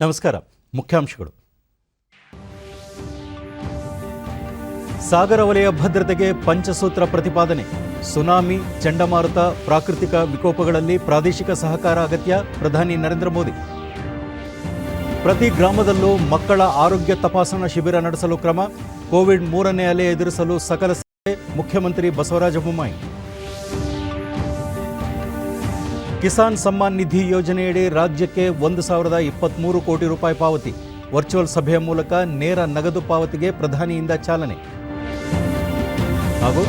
ನಮಸ್ಕಾರ. ಮುಖ್ಯಾಂಶಗಳು. ಸಾಗರ ವಲಯ ಭದ್ರತೆಗೆ ಪಂಚಸೂತ್ರ ಪ್ರತಿಪಾದನೆ. ಸುನಾಮಿ, ಚಂಡಮಾರುತ, ಪ್ರಾಕೃತಿಕ ವಿಕೋಪಗಳಲ್ಲಿ ಪ್ರಾದೇಶಿಕ ಸಹಕಾರ ಅಗತ್ಯ. ಪ್ರಧಾನಿ ನರೇಂದ್ರ ಮೋದಿ. ಪ್ರತಿ ಗ್ರಾಮದಲ್ಲೂ ಮಕ್ಕಳ ಆರೋಗ್ಯ ತಪಾಸಣಾ ಶಿಬಿರ ನಡೆಸಲು ಕ್ರಮ. ಕೋವಿಡ್ 3ನೇ ಅಲೆ ಎದುರಿಸಲು ಸಕಲ ಸಿದ್ಧತೆ. ಮುಖ್ಯಮಂತ್ರಿ ಬಸವರಾಜ ಬೊಮ್ಮಾಯಿ. ಕಿಸಾನ್ ಸಮ್ಮಾನ್ ನಿಧಿ ಯೋಜನೆಯಡಿ ರಾಜ್ಯಕ್ಕೆ 1,023 ಕೋಟಿ ರೂಪಾಯಿ ಪಾವತಿ. ವರ್ಚುವಲ್ ಸಭೆಯ ಮೂಲಕ ನೇರ ನಗದು ಪಾವತಿಗೆ ಪ್ರಧಾನಿಯಿಂದ ಚಾಲನೆ. ಹಾಗೂ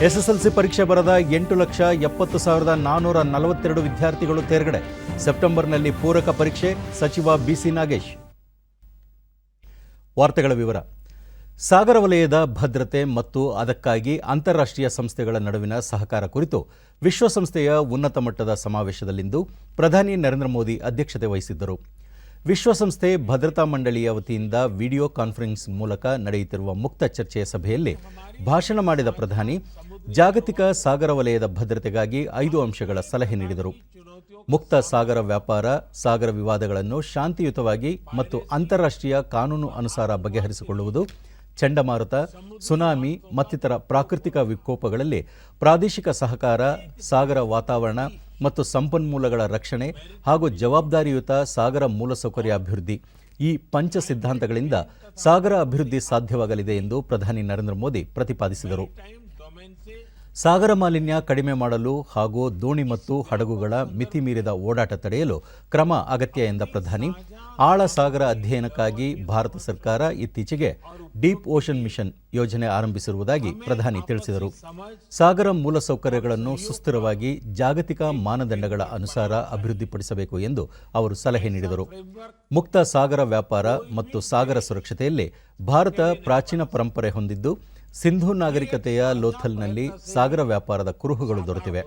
ಎಸ್ಎಸ್ಎಲ್ಸಿ ಪರೀಕ್ಷೆ ಬರೆದ 8,70,442 ವಿದ್ಯಾರ್ಥಿಗಳು ತೇರ್ಗಡೆ. ಸೆಪ್ಟೆಂಬರ್ನಲ್ಲಿ ಪೂರಕ ಪರೀಕ್ಷೆ. ಸಚಿವ ಬಿಸಿ ನಾಗೇಶ್. ವಾರ್ತೆಗಳ ವಿವರ. ಸಾಗರ ವಲಯದ ಭದ್ರತೆ ಮತ್ತು ಅದಕ್ಕಾಗಿ ಅಂತಾರಾಷ್ಟ್ರೀಯ ಸಂಸ್ಥೆಗಳ ನಡುವಿನ ಸಹಕಾರ ಕುರಿತು ವಿಶ್ವಸಂಸ್ಥೆಯ ಉನ್ನತ ಮಟ್ಟದ ಸಮಾವೇಶದಲ್ಲಿಂದು ಪ್ರಧಾನಿ ನರೇಂದ್ರ ಮೋದಿ ಅಧ್ಯಕ್ಷತೆ ವಹಿಸಿದ್ದರು. ವಿಶ್ವಸಂಸ್ಥೆ ಭದ್ರತಾ ಮಂಡಳಿಯ ವತಿಯಿಂದ ವಿಡಿಯೋ ಕಾನ್ಫರೆನ್ಸ್ ಮೂಲಕ ನಡೆಯುತ್ತಿರುವ ಮುಕ್ತ ಚರ್ಚೆಯ ಸಭೆಯಲ್ಲಿ ಭಾಷಣ ಮಾಡಿದ ಪ್ರಧಾನಿ ಜಾಗತಿಕ ಸಾಗರ ವಲಯದ ಭದ್ರತೆಗಾಗಿ 5 ಅಂಶಗಳ ಸಲಹೆ ನೀಡಿದರು. ಮುಕ್ತ ಸಾಗರ ವ್ಯಾಪಾರ, ಸಾಗರ ವಿವಾದಗಳನ್ನು ಶಾಂತಿಯುತವಾಗಿ ಮತ್ತು ಅಂತಾರಾಷ್ಟ್ರೀಯ ಕಾನೂನು ಅನುಸಾರ ಬಗೆಹರಿಸಿಕೊಳ್ಳುವುದು, ಚಂಡಮಾರುತ, ಸುನಾಮಿ ಮತ್ತಿತರ ಪ್ರಾಕೃತಿಕ ವಿಕೋಪಗಳಲ್ಲಿ ಪ್ರಾದೇಶಿಕ ಸಹಕಾರ, ಸಾಗರ ವಾತಾವರಣ ಮತ್ತು ಸಂಪನ್ಮೂಲಗಳ ರಕ್ಷಣೆ ಹಾಗೂ ಜವಾಬ್ದಾರಿಯುತ ಸಾಗರ ಮೂಲಸೌಕರ್ಯ ಅಭಿವೃದ್ಧಿ. ಈ ಪಂಚ ಸಿದ್ಧಾಂತಗಳಿಂದ ಸಾಗರ ಅಭಿವೃದ್ಧಿ ಸಾಧ್ಯವಾಗಲಿದೆ ಎಂದು ಪ್ರಧಾನಿ ನರೇಂದ್ರ ಮೋದಿ ಪ್ರತಿಪಾದಿಸಿದರು. ಸಾಗರ ಮಾಲಿನ್ಯ ಕಡಿಮೆ ಮಾಡಲು ಹಾಗೂ ದೋಣಿ ಮತ್ತು ಹಡಗುಗಳ ಮಿತಿ ಮೀರಿದ ಓಡಾಟ ತಡೆಯಲು ಕ್ರಮ ಅಗತ್ಯ ಎಂದ ಪ್ರಧಾನಿ, ಆಳ ಸಾಗರ ಅಧ್ಯಯನಕ್ಕಾಗಿ ಭಾರತ ಸರ್ಕಾರ ಇತ್ತೀಚೆಗೆ ಡೀಪ್ ಓಷನ್ ಮಿಷನ್ ಯೋಜನೆ ಆರಂಭಿಸಿರುವುದಾಗಿ ಪ್ರಧಾನಿ ತಿಳಿಸಿದರು. ಸಾಗರ ಮೂಲಸೌಕರ್ಯಗಳನ್ನು ಸುಸ್ಥಿರವಾಗಿ ಜಾಗತಿಕ ಮಾನದಂಡಗಳ ಅನುಸಾರ ಅಭಿವೃದ್ಧಿಪಡಿಸಬೇಕು ಎಂದು ಅವರು ಸಲಹೆ ನೀಡಿದರು. ಮುಕ್ತ ಸಾಗರ ವ್ಯಾಪಾರ ಮತ್ತು ಸಾಗರ ಸುರಕ್ಷತೆಯಲ್ಲಿ ಭಾರತ ಪ್ರಾಚೀನ ಪರಂಪರೆ ಹೊಂದಿದ್ದು, ಸಿಂಧೂ ನಾಗರಿಕತೆಯ ಲೋಥಲ್ನಲ್ಲಿ ಸಾಗರ ವ್ಯಾಪಾರದ ಕುರುಹುಗಳು ದೊರೆತಿವೆ.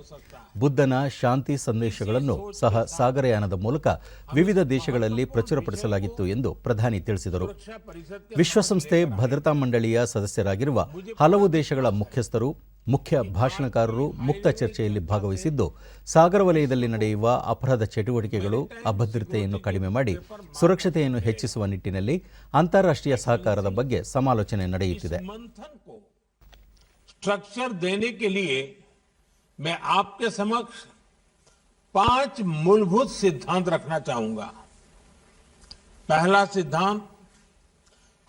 ಬುದ್ಧನ ಶಾಂತಿ ಸಂದೇಶಗಳನ್ನು ಸಹ ಸಾಗರಯಾನದ ಮೂಲಕ ವಿವಿಧ ದೇಶಗಳಲ್ಲಿ ಪ್ರಚುರಪಡಿಸಲಾಗಿತ್ತು ಎಂದು ಪ್ರಧಾನಿ ತಿಳಿಸಿದರು. ವಿಶ್ವಸಂಸ್ಥೆ ಭದ್ರತಾ ಮಂಡಳಿಯ ಸದಸ್ಯರಾಗಿರುವ ಹಲವು ದೇಶಗಳ ಮುಖ್ಯಸ್ಥರು, ಮುಖ್ಯ ಭಾಷಣಕಾರರು ಮುಕ್ತ ಚರ್ಚೆಯಲ್ಲಿ ಭಾಗವಹಿಸಿದ್ದು, ಸಾಗರ ವಲಯದಲ್ಲಿ ನಡೆಯುವ ಅಪರಾಧ ಚಟುವಟಿಕೆಗಳು, ಅಭದ್ರತೆಯನ್ನು ಕಡಿಮೆ ಮಾಡಿ ಸುರಕ್ಷತೆಯನ್ನು ಹೆಚ್ಚಿಸುವ ನಿಟ್ಟಿನಲ್ಲಿ ಅಂತಾರಾಷ್ಟ್ರೀಯ ಸಹಕಾರದ ಬಗ್ಗೆ ಸಮಾಲೋಚನೆ ನಡೆಯುತ್ತಿದೆ. स्ट्रक्चर देने के लिए मैं आपके समक्ष 5 मूलभूत सिद्धांत रखना चाहूंगा. पहला सिद्धांत,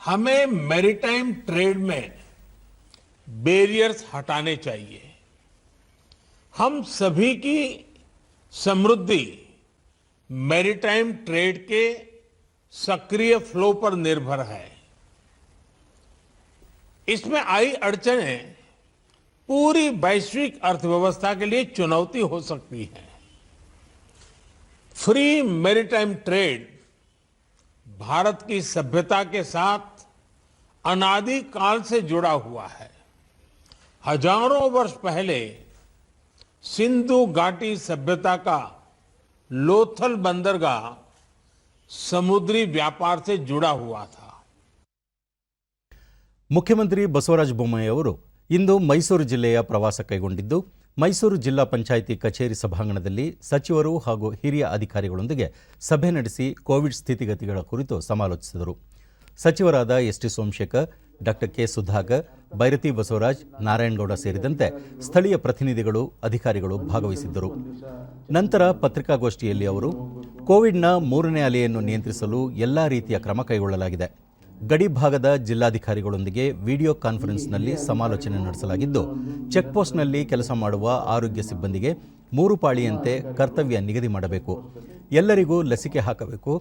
हमें मैरीटाइम ट्रेड में बैरियर्स हटाने चाहिए. हम सभी की समृद्धि मैरीटाइम ट्रेड के सक्रिय फ्लो पर निर्भर है. इसमें आई अड़चनें पूरी वैश्विक अर्थव्यवस्था के लिए चुनौती हो सकती है. फ्री मैरीटाइम ट्रेड भारत की सभ्यता के साथ अनादि काल से जुड़ा हुआ है. हजारों वर्ष पहले सिंधु घाटी सभ्यता का लोथल बंदरगाह समुद्री व्यापार से जुड़ा हुआ था. ಮುಖ್ಯಮಂತ್ರಿ ಬಸವರಾಜ ಬೊಮ್ಮಾಯಿ ಅವರು ಇಂದು ಮೈಸೂರು ಜಿಲ್ಲೆಯ ಪ್ರವಾಸ ಕೈಗೊಂಡಿದ್ದು, ಮೈಸೂರು ಜಿಲ್ಲಾ ಪಂಚಾಯಿತಿ ಕಚೇರಿ ಸಭಾಂಗಣದಲ್ಲಿ ಸಚಿವರು ಹಾಗೂ ಹಿರಿಯ ಅಧಿಕಾರಿಗಳೊಂದಿಗೆ ಸಭೆ ನಡೆಸಿ ಕೋವಿಡ್ ಸ್ಥಿತಿಗತಿಗಳ ಕುರಿತು ಸಮಾಲೋಚಿಸಿದರು. ಸಚಿವರಾದ ಎಸ್ ಟಿ ಸೋಮಶೇಖರ್, ಡಾ ಕೆ ಸುಧಾಕರ್, ಬೈರತಿ ಬಸವರಾಜ್, ನಾರಾಯಣಗೌಡ ಸೇರಿದಂತೆ ಸ್ಥಳೀಯ ಪ್ರತಿನಿಧಿಗಳು, ಅಧಿಕಾರಿಗಳು ಭಾಗವಹಿಸಿದ್ದರು. ನಂತರ ಪತ್ರಿಕಾಗೋಷ್ಠಿಯಲ್ಲಿ ಅವರು ಕೋವಿಡ್ನ 3ನೇ ಅಲೆಯನ್ನು ನಿಯಂತ್ರಿಸಲು ಎಲ್ಲಾ ರೀತಿಯ ಕ್ರಮ ಕೈಗೊಳ್ಳಲಾಗಿದೆ. ಗಡಿ ಭಾಗದ ಜಿಲ್ಲಾಧಿಕಾರಿಗಳೊಂದಿಗೆ ವಿಡಿಯೋ ಕಾನ್ಫರೆನ್ಸ್ನಲ್ಲಿ ಸಮಾಲೋಚನೆ ನಡೆಸಲಾಗಿದ್ದು, ಚೆಕ್ಪೋಸ್ಟ್ನಲ್ಲಿ ಕೆಲಸ ಮಾಡುವ ಆರೋಗ್ಯ ಸಿಬ್ಬಂದಿಗೆ 3 ಪಾಳಿಯಂತೆ ಕರ್ತವ್ಯ ನಿಗದಿ ಮಾಡಬೇಕು. ಎಲ್ಲರಿಗೂ ಲಸಿಕೆ ಹಾಕಬೇಕು.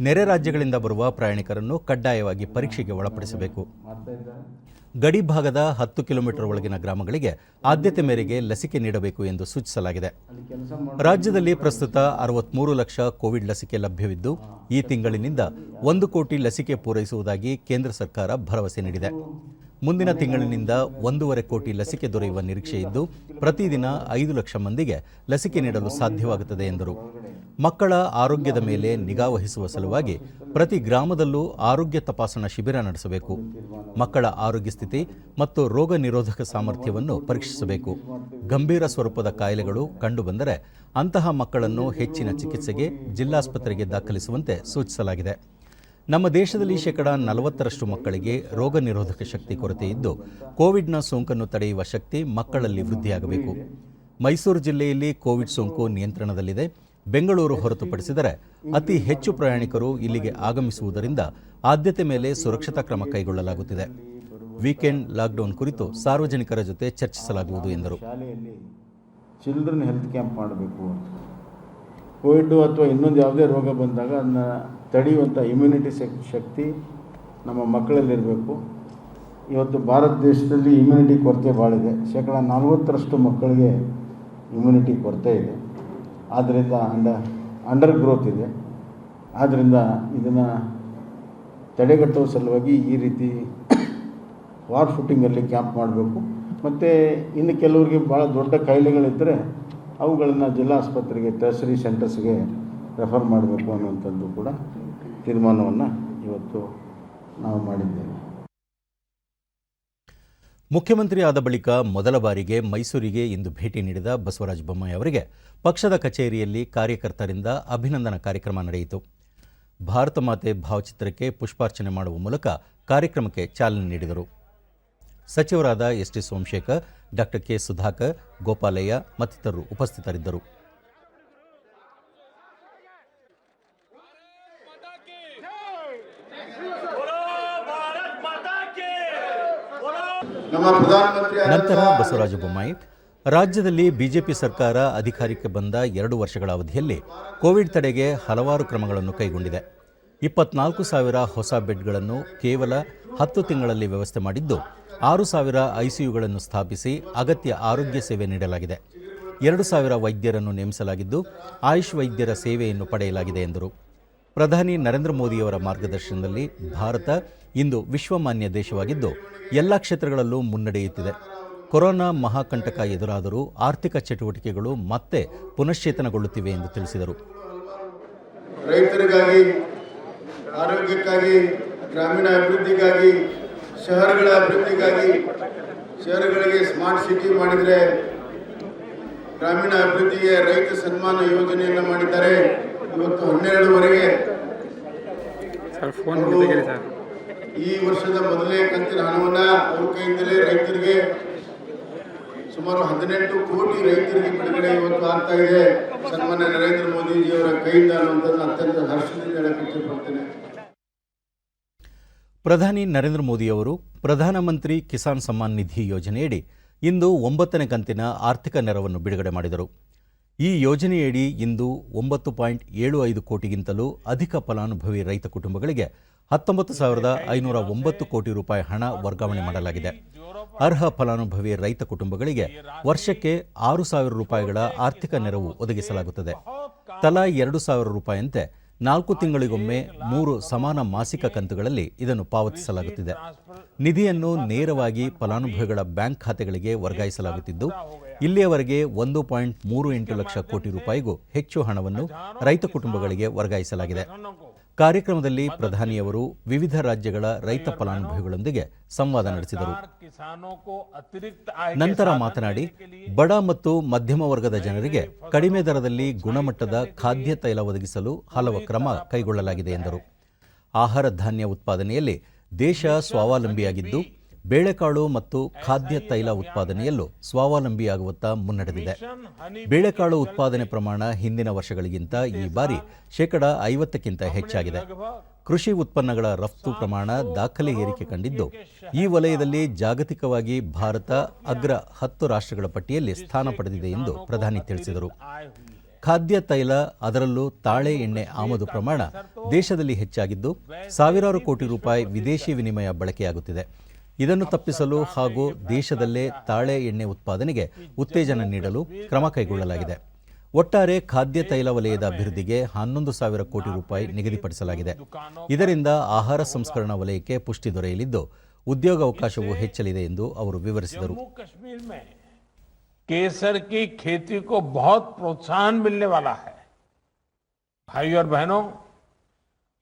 ನೆರೆ ರಾಜ್ಯಗಳಿಂದ ಬರುವ ಪ್ರಯಾಣಿಕರನ್ನು ಕಡ್ಡಾಯವಾಗಿ ಪರೀಕ್ಷೆಗೆ ಒಳಪಡಿಸಬೇಕು. ಗಡಿ ಭಾಗದ 10 ಕಿಲೋಮೀಟರ್ ಒಳಗಿನ ಗ್ರಾಮಗಳಿಗೆ ಆದ್ಯತೆ ಮೇರೆಗೆ ಲಸಿಕೆ ನೀಡಬೇಕು ಎಂದು ಸೂಚಿಸಲಾಗಿದೆ. ರಾಜ್ಯದಲ್ಲಿ ಪ್ರಸ್ತುತ 63 ಲಕ್ಷ ಕೋವಿಡ್ ಲಸಿಕೆ ಲಭ್ಯವಿದ್ದು, ಈ ತಿಂಗಳಿನಿಂದ 1 ಕೋಟಿ ಲಸಿಕೆ ಪೂರೈಸುವುದಾಗಿ ಕೇಂದ್ರ ಸರ್ಕಾರ ಭರವಸೆ ನೀಡಿದೆ. ಮುಂದಿನ ತಿಂಗಳಿನಿಂದ 1.5 ಕೋಟಿ ಲಸಿಕೆ ದೊರೆಯುವ ನಿರೀಕ್ಷೆ ಇದ್ದು ಪ್ರತಿದಿನ 5 ಲಕ್ಷ ಮಂದಿಗೆ ಲಸಿಕೆ ನೀಡಲು ಸಾಧ್ಯವಾಗುತ್ತದೆ ಎಂದರು. ಮಕ್ಕಳ ಆರೋಗ್ಯದ ಮೇಲೆ ನಿಗಾ ವಹಿಸುವ ಸಲುವಾಗಿ ಪ್ರತಿ ಗ್ರಾಮದಲ್ಲೂ ಆರೋಗ್ಯ ತಪಾಸಣಾ ಶಿಬಿರ ನಡೆಸಬೇಕು. ಮಕ್ಕಳ ಆರೋಗ್ಯ ಸ್ಥಿತಿ ಮತ್ತು ರೋಗ ನಿರೋಧಕ ಸಾಮರ್ಥ್ಯವನ್ನು ಪರೀಕ್ಷಿಸಬೇಕು. ಗಂಭೀರ ಸ್ವರೂಪದ ಕಾಯಿಲೆಗಳು ಕಂಡುಬಂದರೆ ಅಂತಹ ಮಕ್ಕಳನ್ನು ಹೆಚ್ಚಿನ ಚಿಕಿತ್ಸೆಗೆ ಜಿಲ್ಲಾಸ್ಪತ್ರೆಗೆ ದಾಖಲಿಸುವಂತೆ ಸೂಚಿಸಲಾಗಿದೆ. ನಮ್ಮ ದೇಶದಲ್ಲಿ 40% ಮಕ್ಕಳಿಗೆ ರೋಗ ನಿರೋಧಕ ಶಕ್ತಿ ಕೊರತೆ ಇದ್ದು ಕೋವಿಡ್ನ ಸೋಂಕನ್ನು ತಡೆಯುವ ಶಕ್ತಿ ಮಕ್ಕಳಲ್ಲಿ ವೃದ್ಧಿಯಾಗಬೇಕು. ಮೈಸೂರು ಜಿಲ್ಲೆಯಲ್ಲಿ ಕೋವಿಡ್ ಸೋಂಕು ನಿಯಂತ್ರಣದಲ್ಲಿದೆ. ಬೆಂಗಳೂರು ಹೊರತುಪಡಿಸಿದರೆ ಅತಿ ಹೆಚ್ಚು ಪ್ರಯಾಣಿಕರು ಇಲ್ಲಿಗೆ ಆಗಮಿಸುವುದರಿಂದ ಆದ್ಯತೆ ಮೇಲೆ ಸುರಕ್ಷತಾ ಕ್ರಮ ಕೈಗೊಳ್ಳಲಾಗುತ್ತಿದೆ. ವೀಕೆಂಡ್ ಲಾಕ್ಡೌನ್ ಕುರಿತು ಸಾರ್ವಜನಿಕರ ಜೊತೆ ಚರ್ಚಿಸಲಾಗುವುದು ಎಂದರು. ಚಿಲ್ಡ್ರನ್ ಹೆಲ್ತ್ ಕ್ಯಾಂಪ್ ಮಾಡಬೇಕು. ಕೋವಿಡ್ ಅಥವಾ ಇನ್ನೊಂದು ಯಾವುದೇ ರೋಗ ಬಂದಾಗ ಅದನ್ನ ತಡೆಯುವಂಥ ಇಮ್ಯುನಿಟಿ ಶಕ್ತಿ ನಮ್ಮ ಮಕ್ಕಳಲ್ಲಿರಬೇಕು. ಇವತ್ತು ಭಾರತ ದೇಶದಲ್ಲಿ ಇಮ್ಯುನಿಟಿ ಕೊರತೆ ಭಾಳ ಇದೆ. 40% ಮಕ್ಕಳಿಗೆ ಇಮ್ಯುನಿಟಿ ಕೊರತೆ ಇದೆ. ಆದ್ದರಿಂದ ಅಂಡರ್ ಗ್ರೋತ್ ಇದೆ. ಆದ್ದರಿಂದ ಇದನ್ನು ತಡೆಗಟ್ಟುವ ಸಲುವಾಗಿ ಈ ರೀತಿ ವಾರ್ ಫುಟಿಂಗಲ್ಲಿ ಕ್ಯಾಂಪ್ ಮಾಡಬೇಕು. ಮತ್ತು ಇನ್ನು ಕೆಲವರಿಗೆ ಭಾಳ ದೊಡ್ಡ ಕಾಯಿಲೆಗಳಿದ್ದರೆ ಅವುಗಳನ್ನು ಜಿಲ್ಲಾ ಆಸ್ಪತ್ರೆಗೆ, ಟರ್ಸರಿ ಸೆಂಟರ್ಸ್ಗೆ ರೆಫರ್ ಮಾಡಬೇಕು ಅನ್ನುವಂಥದ್ದು ಕೂಡ ತೀರ್ಮಾನವನ್ನು ಇವತ್ತು ನಾವು ಮಾಡಿದ್ದೇವೆ. ಮುಖ್ಯಮಂತ್ರಿ ಆದ ಬಳಿಕ ಮೊದಲ ಬಾರಿಗೆ ಮೈಸೂರಿಗೆ ಇಂದು ಭೇಟಿ ನೀಡಿದ ಬಸವರಾಜ ಬೊಮ್ಮಾಯಿ ಅವರಿಗೆ ಪಕ್ಷದ ಕಚೇರಿಯಲ್ಲಿ ಕಾರ್ಯಕರ್ತರಿಂದ ಅಭಿನಂದನಾ ಕಾರ್ಯಕ್ರಮ ನಡೆಯಿತು. ಭಾರತ ಮಾತೆ ಭಾವಚಿತ್ರಕ್ಕೆ ಪುಷ್ಪಾರ್ಚನೆ ಮಾಡುವ ಮೂಲಕ ಕಾರ್ಯಕ್ರಮಕ್ಕೆ ಚಾಲನೆ ನೀಡಿದರು. ಸಚಿವರಾದ S T Somashekar, doctor K Sudhakar, Gopalaiah ಮತ್ತಿತರರು ಉಪಸ್ಥಿತರಿದ್ದರು. ನಂತರ ಬಸವರಾಜ ಬೊಮ್ಮಾಯಿ, ರಾಜ್ಯದಲ್ಲಿ ಬಿಜೆಪಿ ಸರ್ಕಾರ ಅಧಿಕಾರಕ್ಕೆ ಬಂದ 2 ವರ್ಷಗಳ ಅವಧಿಯಲ್ಲಿ ಕೋವಿಡ್ ತಡೆಗೆ ಹಲವಾರು ಕ್ರಮಗಳನ್ನು ಕೈಗೊಂಡಿದೆ. 24,000 ಹೊಸ ಬೆಡ್ಗಳನ್ನು ಕೇವಲ 10 ತಿಂಗಳಲ್ಲಿ ವ್ಯವಸ್ಥೆ ಮಾಡಿದ್ದು, 6,000 ಐಸಿಯುಗಳನ್ನು ಸ್ಥಾಪಿಸಿ ಅಗತ್ಯ ಆರೋಗ್ಯ ಸೇವೆ ನೀಡಲಾಗಿದೆ. 2,000 ವೈದ್ಯರನ್ನು ನೇಮಿಸಲಾಗಿದ್ದು ಆಯುಷ್ ವೈದ್ಯರ ಸೇವೆಯನ್ನು ಪಡೆಯಲಾಗಿದೆ ಎಂದರು. ಪ್ರಧಾನಿ ನರೇಂದ್ರ ಮೋದಿಯವರ ಮಾರ್ಗದರ್ಶನದಲ್ಲಿ ಭಾರತ ಇಂದು ವಿಶ್ವಮಾನ್ಯ ದೇಶವಾಗಿದ್ದು ಎಲ್ಲ ಕ್ಷೇತ್ರಗಳಲ್ಲೂ ಮುನ್ನಡೆಯುತ್ತಿದೆ. ಕೊರೋನಾ ಮಹಾಕಂಟಕ ಎದುರಾದರೂ ಆರ್ಥಿಕ ಚಟುವಟಿಕೆಗಳು ಮತ್ತೆ ಪುನಶ್ಚೇತನಗೊಳ್ಳುತ್ತಿವೆ ಎಂದು ತಿಳಿಸಿದರು. ರೈತರಿಗಾಗಿ, ಆರೋಗ್ಯಕ್ಕಾಗಿ, ಗ್ರಾಮೀಣ ಅಭಿವೃದ್ಧಿಗಾಗಿ, ಶಹರಗಳ ಅಭಿವೃದ್ಧಿಗಾಗಿ, ಶಹರಗಳಿಗೆ ಸ್ಮಾರ್ಟ್ ಸಿಟಿ ಮಾಡಿದರೆ, ಗ್ರಾಮೀಣ ಅಭಿವೃದ್ಧಿಗೆ ರೈತ ಸನ್ಮಾನ ಯೋಜನೆಯನ್ನು ಮಾಡಿದ್ದಾರೆ. ಇವತ್ತು 12ವರೆಗೆ ಈ ವರ್ಷದ ಮೊದಲನೇ ಕಂತಿನ ಹಣವನ್ನು ಅವ್ರ ಕೈಯಿಂದಲೇ ರೈತರಿಗೆ ಸುಮಾರು 18 ಕೋಟಿ ರೈತರಿಗೆ ಬಿಡುಗಡೆ ಇವತ್ತು ಆಗ್ತಾ ಇದೆ. ಸನ್ಮಾನ್ಯ ನರೇಂದ್ರ ಮೋದಿಜಿಯವರ ಕೈಯಿಂದ ಅನ್ನುವಂಥದ್ದು ಅತ್ಯಂತ ಹರ್ಷದಿಂದ ಹೇಳಕ್ಕೆ ಇಷ್ಟಪಡ್ತೇನೆ. ಪ್ರಧಾನಿ ನರೇಂದ್ರ ಮೋದಿಯವರು ಪ್ರಧಾನಮಂತ್ರಿ ಕಿಸಾನ್ ಸಮ್ಮಾನ್ ನಿಧಿ ಯೋಜನೆಯಡಿ ಇಂದು 9ನೇ ಕಂತಿನ ಆರ್ಥಿಕ ನೆರವನ್ನು ಬಿಡುಗಡೆ ಮಾಡಿದರು. ಈ ಯೋಜನೆಯಡಿ ಇಂದು 9.75 ಕೋಟಿಗಿಂತಲೂ ಅಧಿಕ ಫಲಾನುಭವಿ ರೈತ ಕುಟುಂಬಗಳಿಗೆ 19,509 ಕೋಟಿ ರೂಪಾಯಿ ಹಣ ವರ್ಗಾವಣೆ ಮಾಡಲಾಗಿದೆ. ಅರ್ಹ ಫಲಾನುಭವಿ ರೈತ ಕುಟುಂಬಗಳಿಗೆ ವರ್ಷಕ್ಕೆ 6,000 ರೂಪಾಯಿಗಳ ಆರ್ಥಿಕ ನೆರವು ಒದಗಿಸಲಾಗುತ್ತದೆ. ತಲಾ 2,000 ರೂಪಾಯಿಯಂತೆ 4 ತಿಂಗಳಿಗೊಮ್ಮೆ 3 ಸಮಾನ ಮಾಸಿಕ ಕಂತುಗಳಲ್ಲಿ ಇದನ್ನು ಪಾವತಿಸಲಾಗುತ್ತಿದೆ. ನಿಧಿಯನ್ನು ನೇರವಾಗಿ ಫಲಾನುಭವಿಗಳ ಬ್ಯಾಂಕ್ ಖಾತೆಗಳಿಗೆ ವರ್ಗಾಯಿಸಲಾಗುತ್ತಿದ್ದು, ಇಲ್ಲಿಯವರೆಗೆ 1.38 ಲಕ್ಷ ಕೋಟಿ ರೂಪಾಯಿಗೂ ಹೆಚ್ಚು ಹಣವನ್ನು ರೈತ ಕುಟುಂಬಗಳಿಗೆ ವರ್ಗಾಯಿಸಲಾಗಿದೆ. ಕಾರ್ಯಕ್ರಮದಲ್ಲಿ ಪ್ರಧಾನಿಯವರು ವಿವಿಧ ರಾಜ್ಯಗಳ ರೈತ ಫಲಾನುಭವಿಗಳೊಂದಿಗೆ ಸಂವಾದ ನಡೆಸಿದರು. ನಂತರ ಮಾತನಾಡಿ, ಬಡ ಮತ್ತು ಮಧ್ಯಮ ವರ್ಗದ ಜನರಿಗೆ ಕಡಿಮೆ ದರದಲ್ಲಿ ಗುಣಮಟ್ಟದ ಖಾದ್ಯ ತೈಲ ಒದಗಿಸಲು ಹಲವು ಕ್ರಮ ಕೈಗೊಳ್ಳಲಾಗಿದೆ ಎಂದರು. ಆಹಾರ ಧಾನ್ಯ ಉತ್ಪಾದನೆಯಲ್ಲಿ ದೇಶ ಸ್ವಾವಲಂಬಿಯಾಗಿದ್ದು, ಬೇಳೆಕಾಳು ಮತ್ತು ಖಾದ್ಯ ತೈಲ ಉತ್ಪಾದನೆಯಲ್ಲೂ ಸ್ವಾವಲಂಬಿಯಾಗುವತ್ತ ಮುನ್ನಡೆದಿದೆ. ಬೇಳೆಕಾಳು ಉತ್ಪಾದನೆ ಪ್ರಮಾಣ ಹಿಂದಿನ ವರ್ಷಗಳಿಗಿಂತ ಈ ಬಾರಿ 50% ಹೆಚ್ಚಾಗಿದೆ. ಕೃಷಿ ಉತ್ಪನ್ನಗಳ ರಫ್ತು ಪ್ರಮಾಣ ದಾಖಲೆ ಏರಿಕೆ ಕಂಡಿದ್ದು, ಈ ವಲಯದಲ್ಲಿ ಜಾಗತಿಕವಾಗಿ ಭಾರತ ಅಗ್ರ 10 ರಾಷ್ಟ್ರಗಳ ಪಟ್ಟಿಯಲ್ಲಿ ಸ್ಥಾನ ಪಡೆದಿದೆ ಎಂದು ಪ್ರಧಾನಿ ತಿಳಿಸಿದರು. ಖಾದ್ಯ ತೈಲ, ಅದರಲ್ಲೂ ತಾಳೆ ಎಣ್ಣೆ ಆಮದು ಪ್ರಮಾಣ ದೇಶದಲ್ಲಿ ಹೆಚ್ಚಾಗಿದ್ದು, ಸಾವಿರಾರು ಕೋಟಿ ರೂಪಾಯಿ ವಿದೇಶಿ ವಿನಿಮಯ ಬಳಕೆಯಾಗುತ್ತಿದೆ. ಇದನ್ನು ತಪ್ಪಿಸಲು ಹಾಗೂ ದೇಶದಲ್ಲೇ ತಾಳೆ ಎಣ್ಣೆ ಉತ್ಪಾದನೆಗೆ ಉತ್ತೇಜನ ನೀಡಲು ಕ್ರಮ ಕೈಗೊಳ್ಳಲಾಗಿದೆ. ಒಟ್ಟಾರೆ ಖಾದ್ಯ ತೈಲ ವಲಯದ ಅಭಿವೃದ್ಧಿಗೆ 11,000 ಕೋಟಿ ರೂಪಾಯಿ ನಿಗದಿಪಡಿಸಲಾಗಿದೆ. ಇದರಿಂದ ಆಹಾರ ಸಂಸ್ಕರಣಾ ವಲಯಕ್ಕೆ ಪುಷ್ಟಿ ದೊರೆಯಲಿದ್ದು, ಉದ್ಯೋಗಾವಕಾಶವೂ ಹೆಚ್ಚಲಿದೆ ಎಂದು ಅವರು ವಿವರಿಸಿದರು. जम्मू कश्मीर में केसर की खेती को बहुत प्रोत्साहन मिलने वाला है। भाइयों और बहनों,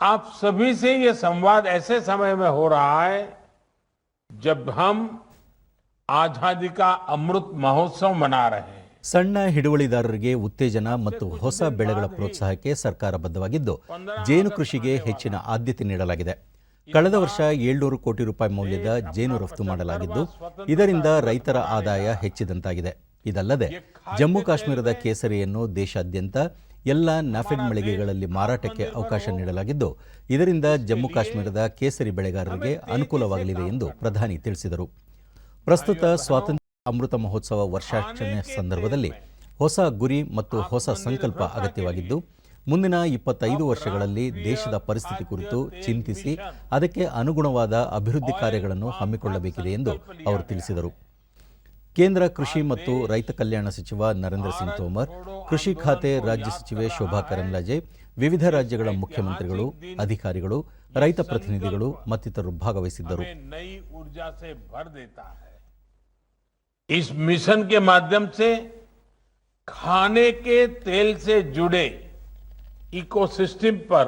आप सभी से ये संवाद ऐसे समय में हो रहा है जब हम आजादी का अमृत महोत्सव मना रहे हैं। ಸಣ್ಣ ಹಿಡುವಳಿದಾರರಿಗೆ ಉತ್ತೇಜನ ಮತ್ತು ಹೊಸ ಬೆಳೆಗಳ ಪ್ರೋತ್ಸಾಹಕ್ಕೆ ಸರ್ಕಾರ ಬದ್ಧವಾಗಿದ್ದು, ಜೇನು ಕೃಷಿಗೆ ಹೆಚ್ಚಿನ ಆದ್ಯತೆ ನೀಡಲಾಗಿದೆ. ಕಳೆದ ವರ್ಷ 700 ಕೋಟಿ ರೂಪಾಯಿ ಮೌಲ್ಯದ ಜೇನು ರಫ್ತು ಮಾಡಲಾಗಿದ್ದು, ಇದರಿಂದ ರೈತರ ಆದಾಯ ಹೆಚ್ಚಿದಂತಾಗಿದೆ. ಇದಲ್ಲದೆ ಜಮ್ಮು ಕಾಶ್ಮೀರದ ಕೇಸರಿಯನ್ನು ದೇಶಾದ್ಯಂತ ಎಲ್ಲ ನಾಫೆಡ್ ಮಳಿಗೆಗಳಲ್ಲಿ ಮಾರಾಟಕ್ಕೆ ಅವಕಾಶ ನೀಡಲಾಗಿದ್ದು, ಇದರಿಂದ ಜಮ್ಮು ಕಾಶ್ಮೀರದ ಕೇಸರಿ ಬೆಳೆಗಾರರಿಗೆ ಅನುಕೂಲವಾಗಲಿದೆ ಎಂದು ಪ್ರಧಾನಿ ತಿಳಿಸಿದರು. ಪ್ರಸ್ತುತ ಸ್ವಾತಂತ್ರ್ಯ ಅಮೃತ ಮಹೋತ್ಸವ ವರ್ಷಾಚರಣೆ ಸಂದರ್ಭದಲ್ಲಿ ಹೊಸ ಗುರಿ ಮತ್ತು ಹೊಸ ಸಂಕಲ್ಪ ಅಗತ್ಯವಾಗಿದ್ದು, ಮುಂದಿನ 25 ವರ್ಷಗಳಲ್ಲಿ ದೇಶದ ಪರಿಸ್ಥಿತಿ ಕುರಿತು ಚಿಂತಿಸಿ ಅದಕ್ಕೆ ಅನುಗುಣವಾದ ಅಭಿವೃದ್ಧಿ ಕಾರ್ಯಗಳನ್ನು ಹಮ್ಮಿಕೊಳ್ಳಬೇಕಿದೆ ಎಂದು ಅವರು ತಿಳಿಸಿದರು. ಕೇಂದ್ರ ಕೃಷಿ ಮತ್ತು ರೈತ ಕಲ್ಯಾಣ ಸಚಿವ ನರೇಂದ್ರ ಸಿಂಗ್ ತೋಮರ್, ಕೃಷಿ ಖಾತೆ ರಾಜ್ಯ ಸಚಿವೆ ಶೋಭಾ ಕರಂದ್ಲಾಜೆ, ವಿವಿಧ ರಾಜ್ಯಗಳ ಮುಖ್ಯಮಂತ್ರಿಗಳು, ಅಧಿಕಾರಿಗಳು, ರೈತ ಪ್ರತಿನಿಧಿಗಳು ಮತ್ತಿತರರು ಭಾಗವಹಿಸಿದ್ದರು. इस मिशन के माध्यम से खाने के तेल से जुड़े इकोसिस्टम पर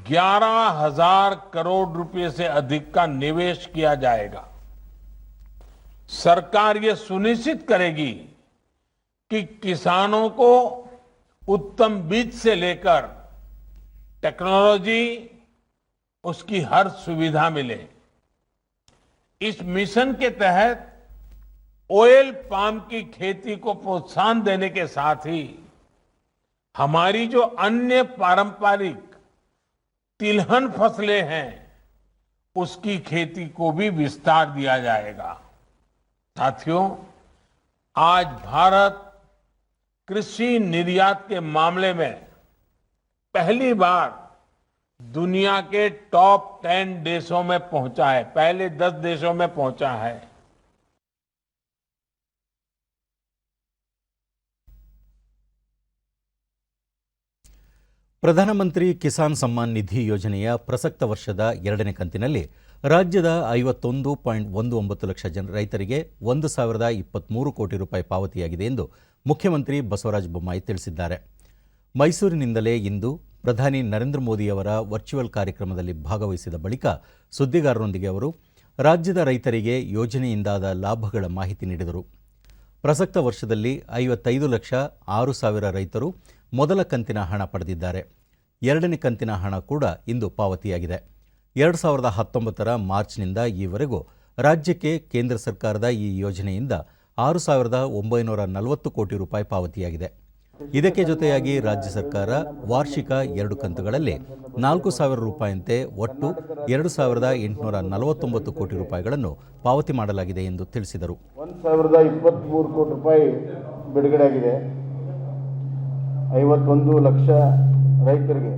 11,000 करोड़ रुपए से अधिक का निवेश किया जाएगा। सरकार ये सुनिश्चित करेगी कि किसानों को उत्तम बीज से लेकर टेक्नोलॉजी, उसकी हर सुविधा मिले। इस मिशन के तहत ऑयल पाम की खेती को प्रोत्साहन देने के साथ ही हमारी जो अन्य पारंपरिक तिलहन फसलें हैं, उसकी खेती को भी विस्तार दिया जाएगा। साथियों, आज भारत कृषि निर्यात के मामले में पहली बार दुनिया के टॉप 10 देशों में पहुंचा है, पहले 10 देशों में पहुंचा है। ಪ್ರಧಾನಮಂತ್ರಿ ಕಿಸಾನ್ ಸಮ್ಮಾನ್ ನಿಧಿ ಯೋಜನೆಯ ಪ್ರಸಕ್ತ ವರ್ಷದ 2ನೇ ಕಂತಿನಲ್ಲಿ ರಾಜ್ಯದ 51.19 ಲಕ್ಷ ರೈತರಿಗೆ 1,023 ಕೋಟಿ ರೂಪಾಯಿ ಪಾವತಿಯಾಗಿದೆ ಎಂದು ಮುಖ್ಯಮಂತ್ರಿ ಬಸವರಾಜ ಬೊಮ್ಮಾಯಿ ತಿಳಿಸಿದ್ದಾರೆ. ಮೈಸೂರಿನಿಂದಲೇ ಇಂದು ಪ್ರಧಾನಿ ನರೇಂದ್ರ ಮೋದಿಯವರ ವರ್ಚುವಲ್ ಕಾರ್ಯಕ್ರಮದಲ್ಲಿ ಭಾಗವಹಿಸಿದ ಬಳಿಕ ಸುದ್ದಿಗಾರರೊಂದಿಗೆ ಅವರು ರಾಜ್ಯದ ರೈತರಿಗೆ ಯೋಜನೆಯಿಂದಾದ ಲಾಭಗಳ ಮಾಹಿತಿ ನೀಡಿದರು. ಪ್ರಸಕ್ತ ವರ್ಷದಲ್ಲಿ 55,06,000 ರೈತರು ಮೊದಲ ಕಂತಿನ ಹಣ ಪಡೆದಿದ್ದಾರೆ. 2ನೇ ಕಂತಿನ ಹಣ ಕೂಡ ಇಂದು ಪಾವತಿಯಾಗಿದೆ. 2019ರ ಮಾರ್ಚ್ನಿಂದ ಈವರೆಗೂ ರಾಜ್ಯಕ್ಕೆ ಕೇಂದ್ರ ಸರ್ಕಾರದ ಈ ಯೋಜನೆಯಿಂದ 6,940 ಕೋಟಿ ರೂಪಾಯಿ ಪಾವತಿಯಾಗಿದೆ. ಇದಕ್ಕೆ ಜೊತೆಯಾಗಿ ರಾಜ್ಯ ಸರ್ಕಾರ ವಾರ್ಷಿಕ 2 ಕಂತುಗಳಲ್ಲಿ 4,000 ರೂಪಾಯಿಯಂತೆ ಒಟ್ಟು 2,849 ಕೋಟಿ ರೂಪಾಯಿಗಳನ್ನು ಪಾವತಿ ಮಾಡಲಾಗಿದೆ ಎಂದು ತಿಳಿಸಿದರು. 1,023 ಕೋಟಿ ರೂಪಾಯಿ ಬಿಡುಗಡೆಯಾಗಿದೆ. 51 ಲಕ್ಷ ರೈತರಿಗೆ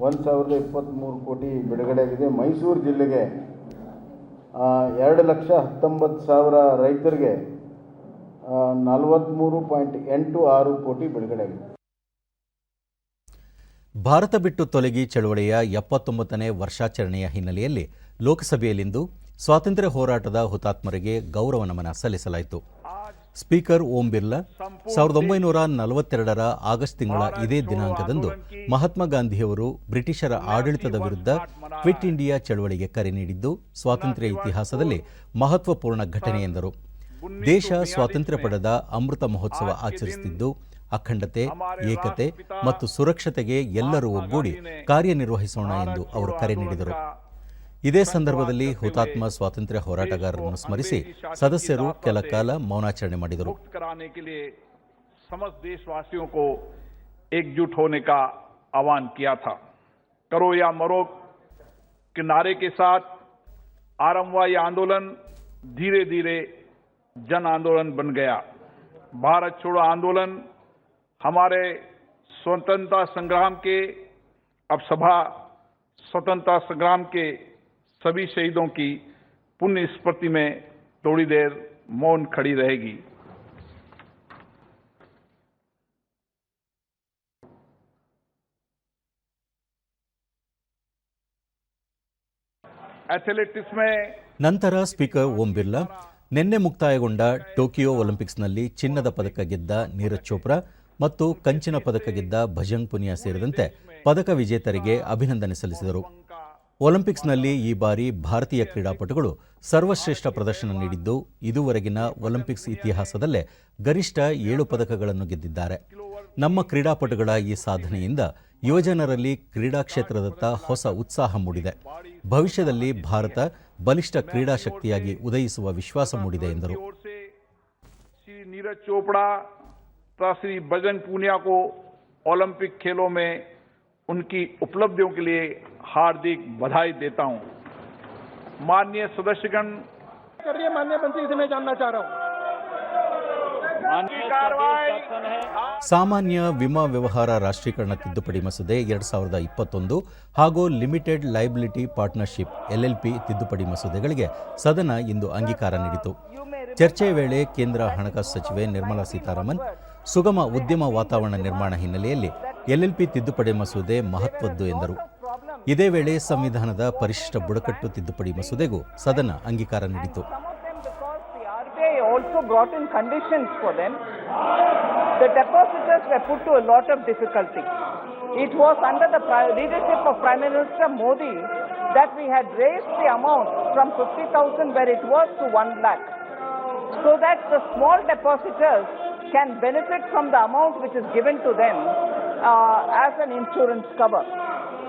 1,023 ಕೋಟಿ ಬಿಡುಗಡೆಯಾಗಿದೆ. ಮೈಸೂರು ಜಿಲ್ಲೆಗೆ 2,19,000 ರೈತರಿಗೆ 43.86 ಕೋಟಿ ಬಿಡುಗಡೆಯಾಗಿದೆ. ಭಾರತ ಬಿಟ್ಟು ತೊಲಗಿ ಚಳವಳಿಯ 79ನೇ ವರ್ಷಾಚರಣೆಯ ಹಿನ್ನೆಲೆಯಲ್ಲಿ ಲೋಕಸಭೆಯಲ್ಲಿಂದು ಸ್ವಾತಂತ್ರ್ಯ ಹೋರಾಟದ ಹುತಾತ್ಮರಿಗೆ ಗೌರವ ನಮನ ಸಲ್ಲಿಸಲಾಯಿತು. ಸ್ಪೀಕರ್ ಓಂ ಬಿರ್ಲಾ 1942ರ ಆಗಸ್ಟ್ ತಿಂಗಳ ಇದೇ ದಿನಾಂಕದಂದು ಮಹಾತ್ಮ ಗಾಂಧಿಯವರು ಬ್ರಿಟಿಷರ ಆಡಳಿತದ ವಿರುದ್ಧ ಕ್ವಿಟ್ ಇಂಡಿಯಾ ಚಳವಳಿಗೆ ಕರೆ ನೀಡಿದ್ದು ಸ್ವಾತಂತ್ರ್ಯ ಇತಿಹಾಸದಲ್ಲಿ ಮಹತ್ವಪೂರ್ಣ ಘಟನೆ ಎಂದರು. ದೇಶ ಸ್ವಾತಂತ್ರ್ಯ ಪಡೆದ ಅಮೃತ ಮಹೋತ್ಸವ ಆಚರಿಸುತ್ತಿದ್ದು ಅಖಂಡತೆ, ಏಕತೆ ಮತ್ತು ಸುರಕ್ಷತೆಗೆ ಎಲ್ಲರೂ ಒಗ್ಗೂಡಿ ಕಾರ್ಯನಿರ್ವಹಿಸೋಣ ಎಂದು ಅವರು ಕರೆ ನೀಡಿದರು. ಇದೇ ಸಂದರ್ಭದಲ್ಲಿ ಹುತಾತ್ಮ ಸ್ವಾತಂತ್ರ್ಯ ಹೋರಾಟಗಾರರನ್ನು ಸ್ಮರಿಸಿ ಸದಸ್ಯರು ಕೆಲ ಕಾಲ ಮೌನಾಚರಣೆ ಮಾಡಿದರು. समस्त देशवासियों को एकजुट होने का आह्वान किया था। करो या मरो के नारे के साथ आरंभ हुआ यह आंदोलन धीरे धीरे जन आंदोलन बन गया। भारत छोड़ो आंदोलन हमारे स्वतंत्रता संग्राम के अब सभा स्वतंत्रता संग्राम के सभी शहीदों की पुण्य स्मृति में थोड़ी देर मौन खड़ी रहेगी। एथलेटिक्स में ನಂತರ ಸ್ಪೀಕರ್ ಓಂ ಬಿರ್ಲಾ ನಿನ್ನೆ ಮುಕ್ತಾಯಗೊಂಡ ಟೋಕಿಯೋ ಒಲಿಂಪಿಕ್ಸ್ನಲ್ಲಿ ಚಿನ್ನದ ಪದಕ ಗೆದ್ದ ನೀರಜ್ ಚೋಪ್ರಾ ಮತ್ತು ಕಂಚಿನ ಪದಕ ಗೆದ್ದ ಭಜಂಗ್ ಪುನಿಯಾ ಸೇರಿದಂತೆ ಪದಕ ವಿಜೇತರಿಗೆ ಅಭಿನಂದನೆ ಸಲ್ಲಿಸಿದರು. ಒಲಿಂಪಿಕ್ಸ್ನಲ್ಲಿ ಈ ಬಾರಿ ಭಾರತೀಯ ಕ್ರೀಡಾಪಟುಗಳು ಸರ್ವಶ್ರೇಷ್ಠ ಪ್ರದರ್ಶನ ನೀಡಿದ್ದು, ಇದುವರೆಗಿನ ಒಲಿಂಪಿಕ್ಸ್ ಇತಿಹಾಸದಲ್ಲೇ ಗರಿಷ್ಠ 7 ಪದಕಗಳನ್ನು ಗೆದ್ದಿದ್ದಾರೆ. ನಮ್ಮ ಕ್ರೀಡಾಪಟುಗಳ ಈ ಸಾಧನೆಯಿಂದ ಯುವಜನರಲ್ಲಿ ಕ್ರೀಡಾ ಕ್ಷೇತ್ರದತ್ತ ಹೊಸ ಉತ್ಸಾಹ ಮೂಡಿದೆ. ಭವಿಷ್ಯದಲ್ಲಿ ಭಾರತ ಬಲಿಷ್ಠ ಕ್ರೀಡಾ ಶಕ್ತಿಯಾಗಿ ಉದಯಿಸುವ ವಿಶ್ವಾಸ ಮೂಡಿದೆ ಎಂದರು. श्री नीरज चोपड़ा तथा श्री बजरंग पूनिया को ओलंपिक खेलों में उनकी उपलब्धियों के लिए हार्दिक बधाई देता हूं. माननीय सदस्यगण, माननीय मंत्री से मैं जानना चाह रहा हूं. ಸಾಮಾನ್ಯ ವಿಮಾ ವ್ಯವಹಾರ ರಾಷ್ಟ್ರೀಕರಣ ತಿದ್ದುಪಡಿ ಮಸೂದೆ 2021 ಹಾಗೂ ಲಿಮಿಟೆಡ್ ಲಯಬಿಲಿಟಿ ಪಾರ್ಟ್ನರ್ಶಿಪ್ LLP ತಿದ್ದುಪಡಿ ಮಸೂದೆಗಳಿಗೆ ಸದನ ಇಂದು ಅಂಗೀಕಾರ ನೀಡಿತು. ಚರ್ಚೆಯ ವೇಳೆ ಕೇಂದ್ರ ಹಣಕಾಸು ಸಚಿವೆ ನಿರ್ಮಲಾ ಸೀತಾರಾಮನ್ ಸುಗಮ ಉದ್ಯಮ ವಾತಾವರಣ ನಿರ್ಮಾಣ ಹಿನ್ನೆಲೆಯಲ್ಲಿ LLP ತಿದ್ದುಪಡಿ ಮಸೂದೆ ಮಹತ್ವದ್ದು ಎಂದರು. ಇದೇ ವೇಳೆ ಸಂವಿಧಾನದ ಪರಿಶಿಷ್ಟ ಬುಡಕಟ್ಟು ತಿದ್ದುಪಡಿ ಮಸೂದೆಗೂ ಸದನ ಅಂಗೀಕಾರ ನೀಡಿತು. Also brought in conditions for them. The depositors were put to a lot of difficulty. It was under the leadership of Prime Minister Modi that we had raised the amount from 50,000 where it was to 1 lakh, so that the small depositors can benefit from the amount which is given to them as an insurance cover.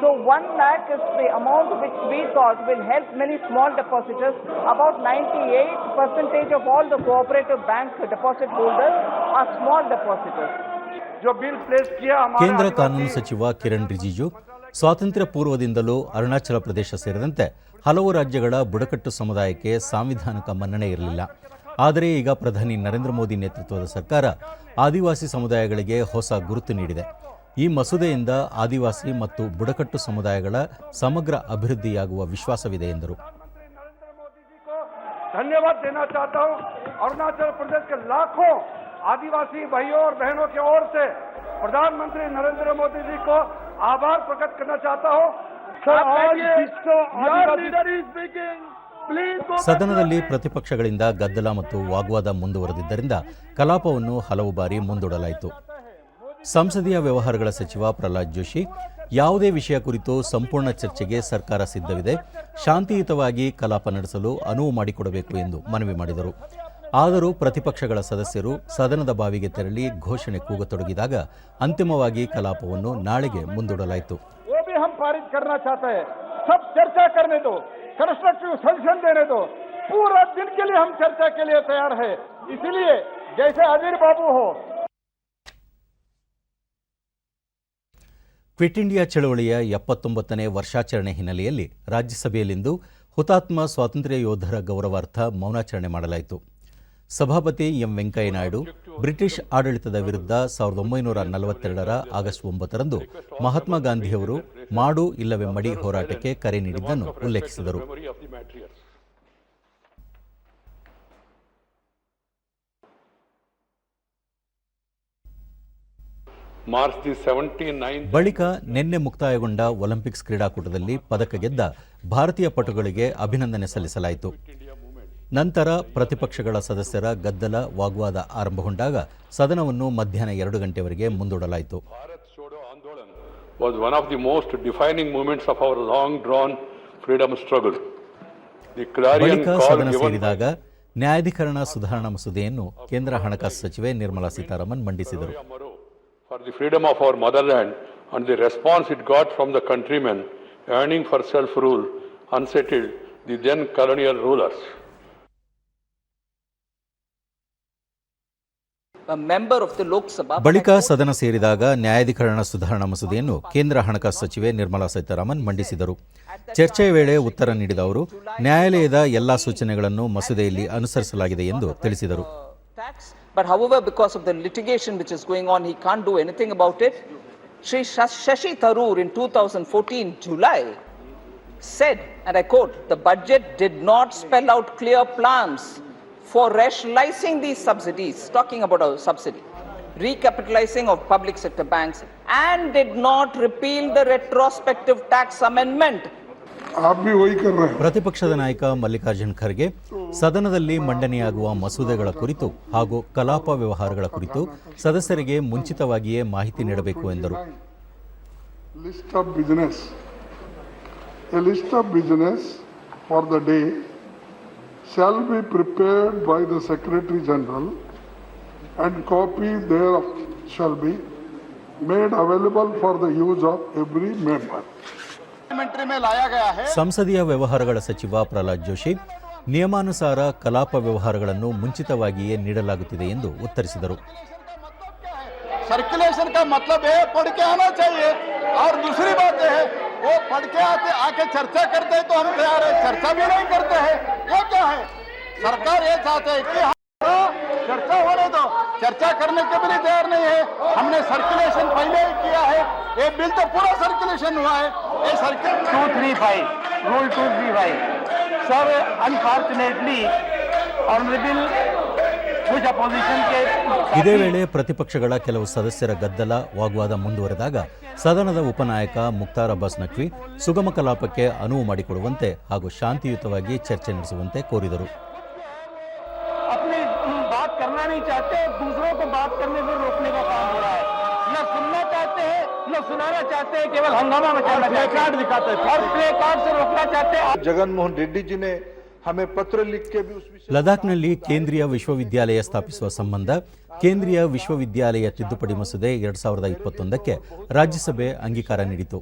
So 1 lakh is the amount which we thought will help many small depositors. About 98% of all the cooperative bank deposit holders are small depositors. जो bill place किया ಕೇಂದ್ರ ಕಾನೂನು ಸಚಿವ ಕಿರಣ್ ರಿಜಿಜು ಸ್ವಾತಂತ್ರ್ಯ ಪೂರ್ವದಿಂದಲೂ ಅರುಣಾಚಲ ಪ್ರದೇಶ ಸೇರಿದಂತೆ ಹಲವು ರಾಜ್ಯಗಳ ಬುಡಕಟ್ಟು ಸಮುದಾಯಕ್ಕೆ ಸಾಂವಿಧಾನಿಕ ಮನ್ನಣೆ ಇರಲಿಲ್ಲ. ಆದರೆ ಈಗ ಪ್ರಧಾನಿ ನರೇಂದ್ರ ಮೋದಿ ನೇತೃತ್ವದ ಸರ್ಕಾರ ಆದಿವಾಸಿ ಸಮುದಾಯಗಳಿಗೆ ಹೊಸ ಗುರುತು ನೀಡಿದೆ. ಈ ಮಸೂದೆಯಿಂದ ಆದಿವಾಸಿ ಮತ್ತು ಬುಡಕಟ್ಟು ಸಮುದಾಯಗಳ ಸಮಗ್ರ ಅಭಿವೃದ್ಧಿಯಾಗುವ ವಿಶ್ವಾಸವಿದೆ ಎಂದರು. धन्यवाद देना चाहता हूं. अरुणाचल प्रदेश के लाखों आदिवासी भाइयों और बहनों की ओर से प्रधानमंत्री नरेंद्र मोदी जी को आभार प्रकट करना चाहता हूं. ಸದನದಲ್ಲಿ ಪ್ರತಿಪಕ್ಷಗಳಿಂದ ಗದ್ದಲ ಮತ್ತು ವಾಗ್ವಾದ ಮುಂದುವರೆದಿದ್ದರಿಂದ ಕಲಾಪವನ್ನು ಹಲವು ಬಾರಿ ಮುಂದೂಡಲಾಯಿತು. ಸಂಸದೀಯ ವ್ಯವಹಾರಗಳ ಸಚಿವ ಪ್ರಹ್ಲಾದ್ ಜೋಶಿ ಯಾವುದೇ ವಿಷಯ ಕುರಿತು ಸಂಪೂರ್ಣ ಚರ್ಚೆಗೆ ಸರ್ಕಾರ ಸಿದ್ಧವಿದೆ, ಶಾಂತಿಯುತವಾಗಿ ಕಲಾಪ ನಡೆಸಲು ಅನುವು ಮಾಡಿಕೊಡಬೇಕು ಎಂದು ಮನವಿ ಮಾಡಿದರು. ಆದರೂ ಪ್ರತಿಪಕ್ಷಗಳ ಸದಸ್ಯರು ಸದನದ ಬಾವಿಗೆ ತೆರಳಿ ಘೋಷಣೆ ಕೂಗತೊಡಗಿದಾಗ ಅಂತಿಮವಾಗಿ ಕಲಾಪವನ್ನು ನಾಳೆಗೆ ಮುಂದೂಡಲಾಯಿತು. कंस्ट्रक्टिव सॉल्यूशन देने दो. पूरा दिन के लिए हम चर्चा के लिए तैयार है. इसलिए जैसे अजीर बाबू हो. ಕ್ವಿಟ್ ಇಂಡಿಯಾ ಚಳವಳಿಯ 79ನೇ ವರ್ಷಾಚರಣೆ ಹಿನ್ನೆಲೆಯಲ್ಲಿ ರಾಜ್ಯಸಭೆಯಲ್ಲಿಂದು ಹುತಾತ್ಮ ಸ್ವಾತಂತ್ರ್ಯ ಯೋಧರ ಗೌರವಾರ್ಥ ಮೌನಾಚರಣೆ ಮಾಡಲಾಯಿತು. ಸಭಾಪತಿ ಎಂ ವೆಂಕಯ್ಯನಾಯ್ಡು ಬ್ರಿಟಿಷ್ ಆಡಳಿತದ ವಿರುದ್ಧ 1942ರ ಆಗಸ್ಟ್ 9ರಂದು ಮಹಾತ್ಮ ಗಾಂಧಿಯವರು ಮಾಡು ಇಲ್ಲವೇ ಮಡಿ ಹೋರಾಟಕ್ಕೆ ಕರೆ ನೀಡಿದ್ದನ್ನು ಉಲ್ಲೇಖಿಸಿದರು. ಬಳಿಕ ನಿನ್ನೆ ಮುಕ್ತಾಯಗೊಂಡ ಒಲಿಂಪಿಕ್ಸ್ ಕ್ರೀಡಾಕೂಟದಲ್ಲಿ ಪದಕ ಗೆದ್ದ ಭಾರತೀಯ ಪಟುಗಳಿಗೆ ಅಭಿನಂದನೆ ಸಲ್ಲಿಸಲಾಯಿತು. ನಂತರ ಪ್ರತಿಪಕ್ಷಗಳ ಸದಸ್ಯರ ಗದ್ದಲ ವಾಗ್ವಾದ ಆರಂಭಗೊಂಡಾಗ ಸದನವನ್ನು ಮಧ್ಯಾಹ್ನ 2 ಗಂಟೆವರೆಗೆ ಮುಂದೂಡಲಾಯಿತು. was one of the most defining moments of our long drawn freedom struggle. ಬಳಿಕ ಸದನ ಸೇರಿದಾಗ ನ್ಯಾಯಾಧಿಕರಣ ಸುಧಾರಣಾ ಮಸೂದೆಯನ್ನು ಕೇಂದ್ರ ಹಣಕಾಸು ಸಚಿವೆ ನಿರ್ಮಲಾ ಸೀತಾರಾಮನ್ ಮಂಡಿಸಿದರು. For the freedom of our motherland and the response it got from the countrymen yearning for self-rule unsettled the then colonial rulers. ಬಳಿಕ ಸದನ ಸೇರಿದಾಗ ನ್ಯಾಯಾಧಿಕರಣ ಸುಧಾರಣಾ ಮಸೂದೆಯನ್ನು ಕೇಂದ್ರ ಹಣಕಾಸು ಸಚಿವೆ ನಿರ್ಮಲಾ ಸೀತಾರಾಮನ್ ಮಂಡಿಸಿದರು. ಚರ್ಚೆಯ ವೇಳೆ ಉತ್ತರ ನೀಡಿದ ಅವರು ನ್ಯಾಯಾಲಯದ ಎಲ್ಲಾ ಸೂಚನೆಗಳನ್ನು ಮಸೂದೆಯಲ್ಲಿ ಅನುಸರಿಸಲಾಗಿದೆ ಎಂದು ತಿಳಿಸಿದರು. But however, because of the litigation which is going on, he can't do anything about it. Shri Shashi Tharoor in 2014 July said, and I quote, "The budget did not spell out clear plans for rationalizing these subsidies," talking about a subsidy, recapitalizing of public sector banks, and did not repeal the retrospective tax amendment. आप भी वही कर रहे हैं। ಪ್ರತಿಪಕ್ಷದ ನಾಯಕ ಮಲ್ಲಿಕಾರ್ಜುನ್ ಖರ್ಗೆ ಸದನದಲ್ಲಿ ಮಂಡನೆಯಾಗುವ ಮಸೂದೆಗಳ ಕುರಿತು ಹಾಗೂ ಕಲಾಪ ವ್ಯವಹಾರಗಳ ಕುರಿತು ಸದಸ್ಯರಿಗೆ ಮುಂಚಿತವಾಗಿಯೇ ಮಾಹಿತಿ ನೀಡಬೇಕು ಎಂದರು. List of business. A list of business for the day shall be prepared by the Secretary General and copy thereof shall be made available for the use of every member. ಸಂಸದೀಯ ವ್ಯವಹಾರಗಳ ಸಚಿವ ಪ್ರಹ್ಲಾದ್ ಜೋಶಿ ನಿಯಮಾನುಸಾರ ಕಲಾಪ ವ್ಯವಹಾರಗಳನ್ನು ಮುಂಚಿತವಾಗಿಯೇ ನೀಡಲಾಗುತ್ತಿದೆ ಎಂದು ಉತ್ತರಿಸಿದರು. सर्कुलेशन का मतलब है पढ़ के आना चाहिए और दूसरी बात है वो पढ़ के आके चर्चा करते हैं तो हम तैयार है, चर्चा भी नहीं करते हैं, वो क्या है? सरकार ये चाहते है कि चर्चा होने दो, चर्चा करने के भी तैयार नहीं है. हमने सर्कुलेशन पहले ही किया है, ये बिल तो पूरा सर्कुलेशन हुआ है. ये circulation 235 rule 235 sir unfortunately honourable कुछ अपोजिशन के ಇದೇ ವೇಳೆ ಪ್ರತಿಪಕ್ಷಗಳ ಕೆಲವು ಸದಸ್ಯರ ಗದ್ದಲ ವಾಗ್ವಾದ ಮುಂದುವರೆದಾಗ ಸದನದ ಉಪನಾಯಕ ಮುಖ್ತಾರ್ ಅಬ್ಬಾಸ್ ನಖ್ವಿ ಸುಗಮ ಕಲಾಪಕ್ಕೆ ಅನುವು ಮಾಡಿಕೊಡುವಂತೆ ಹಾಗೂ ಶಾಂತಿಯುತವಾಗಿ ಚರ್ಚೆ ನಡೆಸುವಂತೆ ಕೋರಿದರು. अपनी बात करना नहीं चाहते, दूसरों को बात करने से रोकने का काम हो रहा है. न सुनना चाहते हैं, न सुनाना चाहते हैं, केवल हंगामा मचाना चाहते हैं, प्ले कार्ड दिखाते हैं और प्ले कार्ड से रोकना चाहते हैं. जगनमोहन रेड्डी जी ने हमें पत्र लिख के भी उस विषय ಲದಾಖ್ನಲ್ಲಿ ಕೇಂದ್ರೀಯ ವಿಶ್ವವಿದ್ಯಾಲಯ ಸ್ಥಾಪಿಸುವ ಸಂಬಂಧ ಕೇಂದ್ರೀಯ ವಿಶ್ವವಿದ್ಯಾಲಯ ತಿದ್ದುಪಡಿ ಮಸೂದೆ 2021ಕ್ಕೆ ರಾಜ್ಯಸಭೆ ಅಂಗೀಕಾರ ನೀಡಿತು.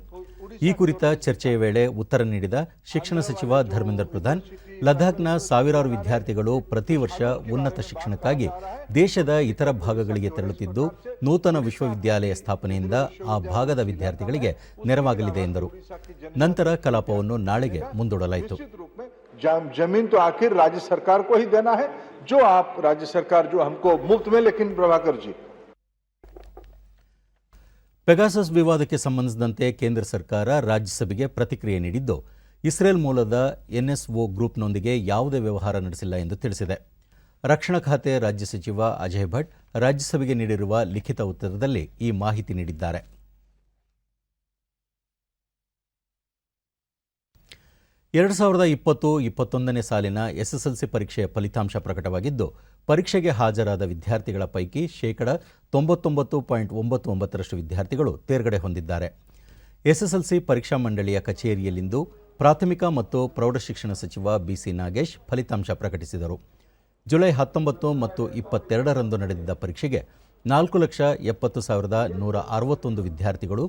ಈ ಕುರಿತ ಚರ್ಚೆಯ ವೇಳೆ ಉತ್ತರ ನೀಡಿದ ಶಿಕ್ಷಣ ಸಚಿವ ಧರ್ಮೇಂದ್ರ ಪ್ರಧಾನ್, ಲದಾಖ್ನ ಸಾವಿರಾರು ವಿದ್ಯಾರ್ಥಿಗಳು ಪ್ರತಿ ವರ್ಷ ಉನ್ನತ ಶಿಕ್ಷಣಕ್ಕಾಗಿ ದೇಶದ ಇತರ ಭಾಗಗಳಿಗೆ ತೆರಳುತ್ತಿದ್ದು, ನೂತನ ವಿಶ್ವವಿದ್ಯಾಲಯ ಸ್ಥಾಪನೆಯಿಂದ ಆ ಭಾಗದ ವಿದ್ಯಾರ್ಥಿಗಳಿಗೆ ನೆರವಾಗಲಿದೆ ಎಂದರು. ನಂತರ ಕಲಾಪವನ್ನು ನಾಳೆಗೆ ಮುಂದೂಡಲಾಯಿತು. जमीन तो आखिर राज्य सरकार को ही देना है, जो आप राज्य सरकार जो हमको मुफ्त में, लेकिन प्रभाकर जी ಪೆಗಾಸಸ್ ವಿವಾದಕ್ಕೆ ಸಂಬಂಧಿಸಿದಂತೆ ಕೇಂದ್ರ ಸರ್ಕಾರ ರಾಜ್ಯಸಭೆಗೆ ಪ್ರತಿಕ್ರಿಯೆ ನೀಡಿದ್ದು, ಇಸ್ರೇಲ್ ಮೂಲದ ಎನ್ಎಸ್ಒ ಗ್ರೂಪ್ನೊಂದಿಗೆ ಯಾವುದೇ ವ್ಯವಹಾರ ನಡೆಸಿಲ್ಲ ಎಂದು ತಿಳಿಸಿದೆ. ರಕ್ಷಣಾ ಖಾತೆ ರಾಜ್ಯ ಸಚಿವ ಅಜಯ್ ಭಟ್ ರಾಜ್ಯಸಭೆಗೆ ನೀಡಿರುವ ಲಿಖಿತ ಉತ್ತರದಲ್ಲಿ ಈ ಮಾಹಿತಿ ನೀಡಿದ್ದಾರೆ. 2020-21ನೇ ಸಾಲಿನ ಎಸ್ಎಸ್ಎಲ್ಸಿ ಪರೀಕ್ಷೆಯ ಫಲಿತಾಂಶ ಪ್ರಕಟವಾಗಿದ್ದು, ಪರೀಕ್ಷೆಗೆ ಹಾಜರಾದ ವಿದ್ಯಾರ್ಥಿಗಳ ಪೈಕಿ 99.99% ವಿದ್ಯಾರ್ಥಿಗಳು ತೇರ್ಗಡೆ ಹೊಂದಿದ್ದಾರೆ. ಎಸ್ಎಸ್ಎಲ್ಸಿ ಪರೀಕ್ಷಾ ಮಂಡಳಿಯ ಕಚೇರಿಯಲ್ಲಿಂದು ಪ್ರಾಥಮಿಕ ಮತ್ತು ಪ್ರೌಢಶಿಕ್ಷಣ ಸಚಿವ ಬಿಸಿ ನಾಗೇಶ್ ಫಲಿತಾಂಶ ಪ್ರಕಟಿಸಿದರು. ಜುಲೈ 19 ಮತ್ತು 22ರಂದು ನಡೆದಿದ್ದ ಪರೀಕ್ಷೆಗೆ 4,70,161 ವಿದ್ಯಾರ್ಥಿಗಳು,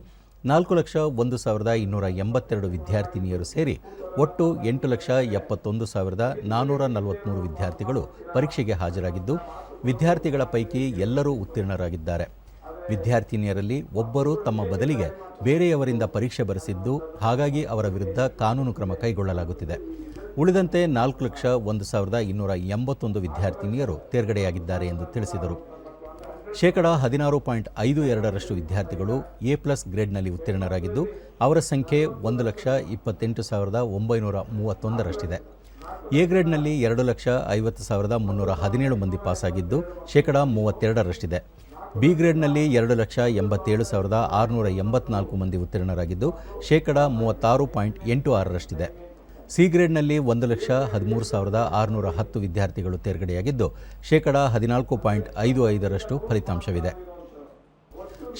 4,01,282 ವಿದ್ಯಾರ್ಥಿನಿಯರು ಸೇರಿ ಒಟ್ಟು 8,71,443 ವಿದ್ಯಾರ್ಥಿಗಳು ಪರೀಕ್ಷೆಗೆ ಹಾಜರಾಗಿದ್ದು, ವಿದ್ಯಾರ್ಥಿಗಳ ಪೈಕಿ ಎಲ್ಲರೂ ಉತ್ತೀರ್ಣರಾಗಿದ್ದಾರೆ. ವಿದ್ಯಾರ್ಥಿನಿಯರಲ್ಲಿ ಒಬ್ಬರು ತಮ್ಮ ಬದಲಿಗೆ ಬೇರೆಯವರಿಂದ ಪರೀಕ್ಷೆ ಬರೆಸಿದ್ದು, ಹಾಗಾಗಿ ಅವರ ವಿರುದ್ಧ ಕಾನೂನು ಕ್ರಮ ಕೈಗೊಳ್ಳಲಾಗುತ್ತಿದೆ. ಉಳಿದಂತೆ 4,01,281 ವಿದ್ಯಾರ್ಥಿನಿಯರು ತೇರ್ಗಡೆಯಾಗಿದ್ದಾರೆ ಎಂದು ತಿಳಿಸಿದರು. 16.52% ವಿದ್ಯಾರ್ಥಿಗಳು A+ ಗ್ರೇಡ್ನಲ್ಲಿ ಉತ್ತೀರ್ಣರಾಗಿದ್ದು, ಅವರ ಸಂಖ್ಯೆ 1,28,931ರಷ್ಟಿದೆ. ಎ ಗ್ರೇಡ್ನಲ್ಲಿ 2,50,317 ಮಂದಿ ಪಾಸಾಗಿದ್ದು, 32%ರಷ್ಟಿದೆ. ಬಿ ಗ್ರೇಡ್ನಲ್ಲಿ 2,87,684 ಮಂದಿ ಉತ್ತೀರ್ಣರಾಗಿದ್ದು, 36.86ರಷ್ಟಿದೆ. ಸಿ ಗ್ರೇಡ್ನಲ್ಲಿ 1,13,610 ವಿದ್ಯಾರ್ಥಿಗಳು ತೇರ್ಗಡೆಯಾಗಿದ್ದು, 14.55% ಫಲಿತಾಂಶವಿದೆ.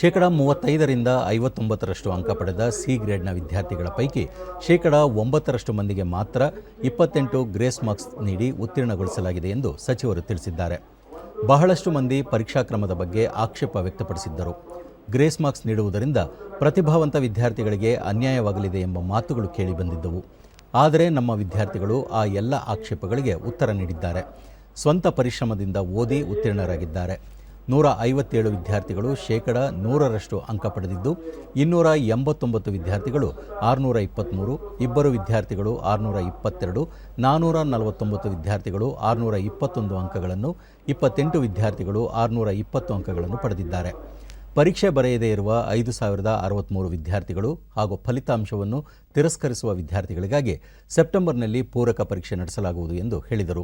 35ರಿಂದ 59% ಅಂಕ ಪಡೆದ ಸಿ ಗ್ರೇಡ್ನ ವಿದ್ಯಾರ್ಥಿಗಳ ಪೈಕಿ 9% ಮಂದಿಗೆ ಮಾತ್ರ 28 ಗ್ರೇಸ್ ಮಾರ್ಕ್ಸ್ ನೀಡಿ ಉತ್ತೀರ್ಣಗೊಳಿಸಲಾಗಿದೆ ಎಂದು ಸಚಿವರು ತಿಳಿಸಿದ್ದಾರೆ. ಬಹಳಷ್ಟು ಮಂದಿ ಪರೀಕ್ಷಾ ಕ್ರಮದ ಬಗ್ಗೆ ಆಕ್ಷೇಪ ವ್ಯಕ್ತಪಡಿಸಿದ್ದರು. ಗ್ರೇಸ್ ಮಾರ್ಕ್ಸ್ ನೀಡುವುದರಿಂದ ಪ್ರತಿಭಾವಂತ ವಿದ್ಯಾರ್ಥಿಗಳಿಗೆ ಅನ್ಯಾಯವಾಗಲಿದೆ ಎಂಬ ಮಾತುಗಳು ಕೇಳಿಬಂದಿದ್ದವು. ಆದರೆ ನಮ್ಮ ವಿದ್ಯಾರ್ಥಿಗಳು ಆ ಎಲ್ಲ ಆಕ್ಷೇಪಗಳಿಗೆ ಉತ್ತರ ನೀಡಿದ್ದಾರೆ. ಸ್ವಂತ ಪರಿಶ್ರಮದಿಂದ ಓದಿ ಉತ್ತೀರ್ಣರಾಗಿದ್ದಾರೆ. 157 ವಿದ್ಯಾರ್ಥಿಗಳು 100% ಅಂಕ ಪಡೆದಿದ್ದು, 289 ವಿದ್ಯಾರ್ಥಿಗಳು 623, ಇಬ್ಬರು ವಿದ್ಯಾರ್ಥಿಗಳು 622, 449 ವಿದ್ಯಾರ್ಥಿಗಳು 621 ಅಂಕಗಳನ್ನು, 28 ವಿದ್ಯಾರ್ಥಿಗಳು 620 ಅಂಕಗಳನ್ನು ಪಡೆದಿದ್ದಾರೆ. ಪರೀಕ್ಷೆ ಬರೆಯದೇ ಇರುವ 5,063 ವಿದ್ಯಾರ್ಥಿಗಳು ಹಾಗೂ ಫಲಿತಾಂಶವನ್ನು ತಿರಸ್ಕರಿಸುವ ವಿದ್ಯಾರ್ಥಿಗಳಿಗಾಗಿ ಸೆಪ್ಟೆಂಬರ್ನಲ್ಲಿ ಪೂರಕ ಪರೀಕ್ಷೆ ನಡೆಸಲಾಗುವುದು ಎಂದು ಹೇಳಿದರು.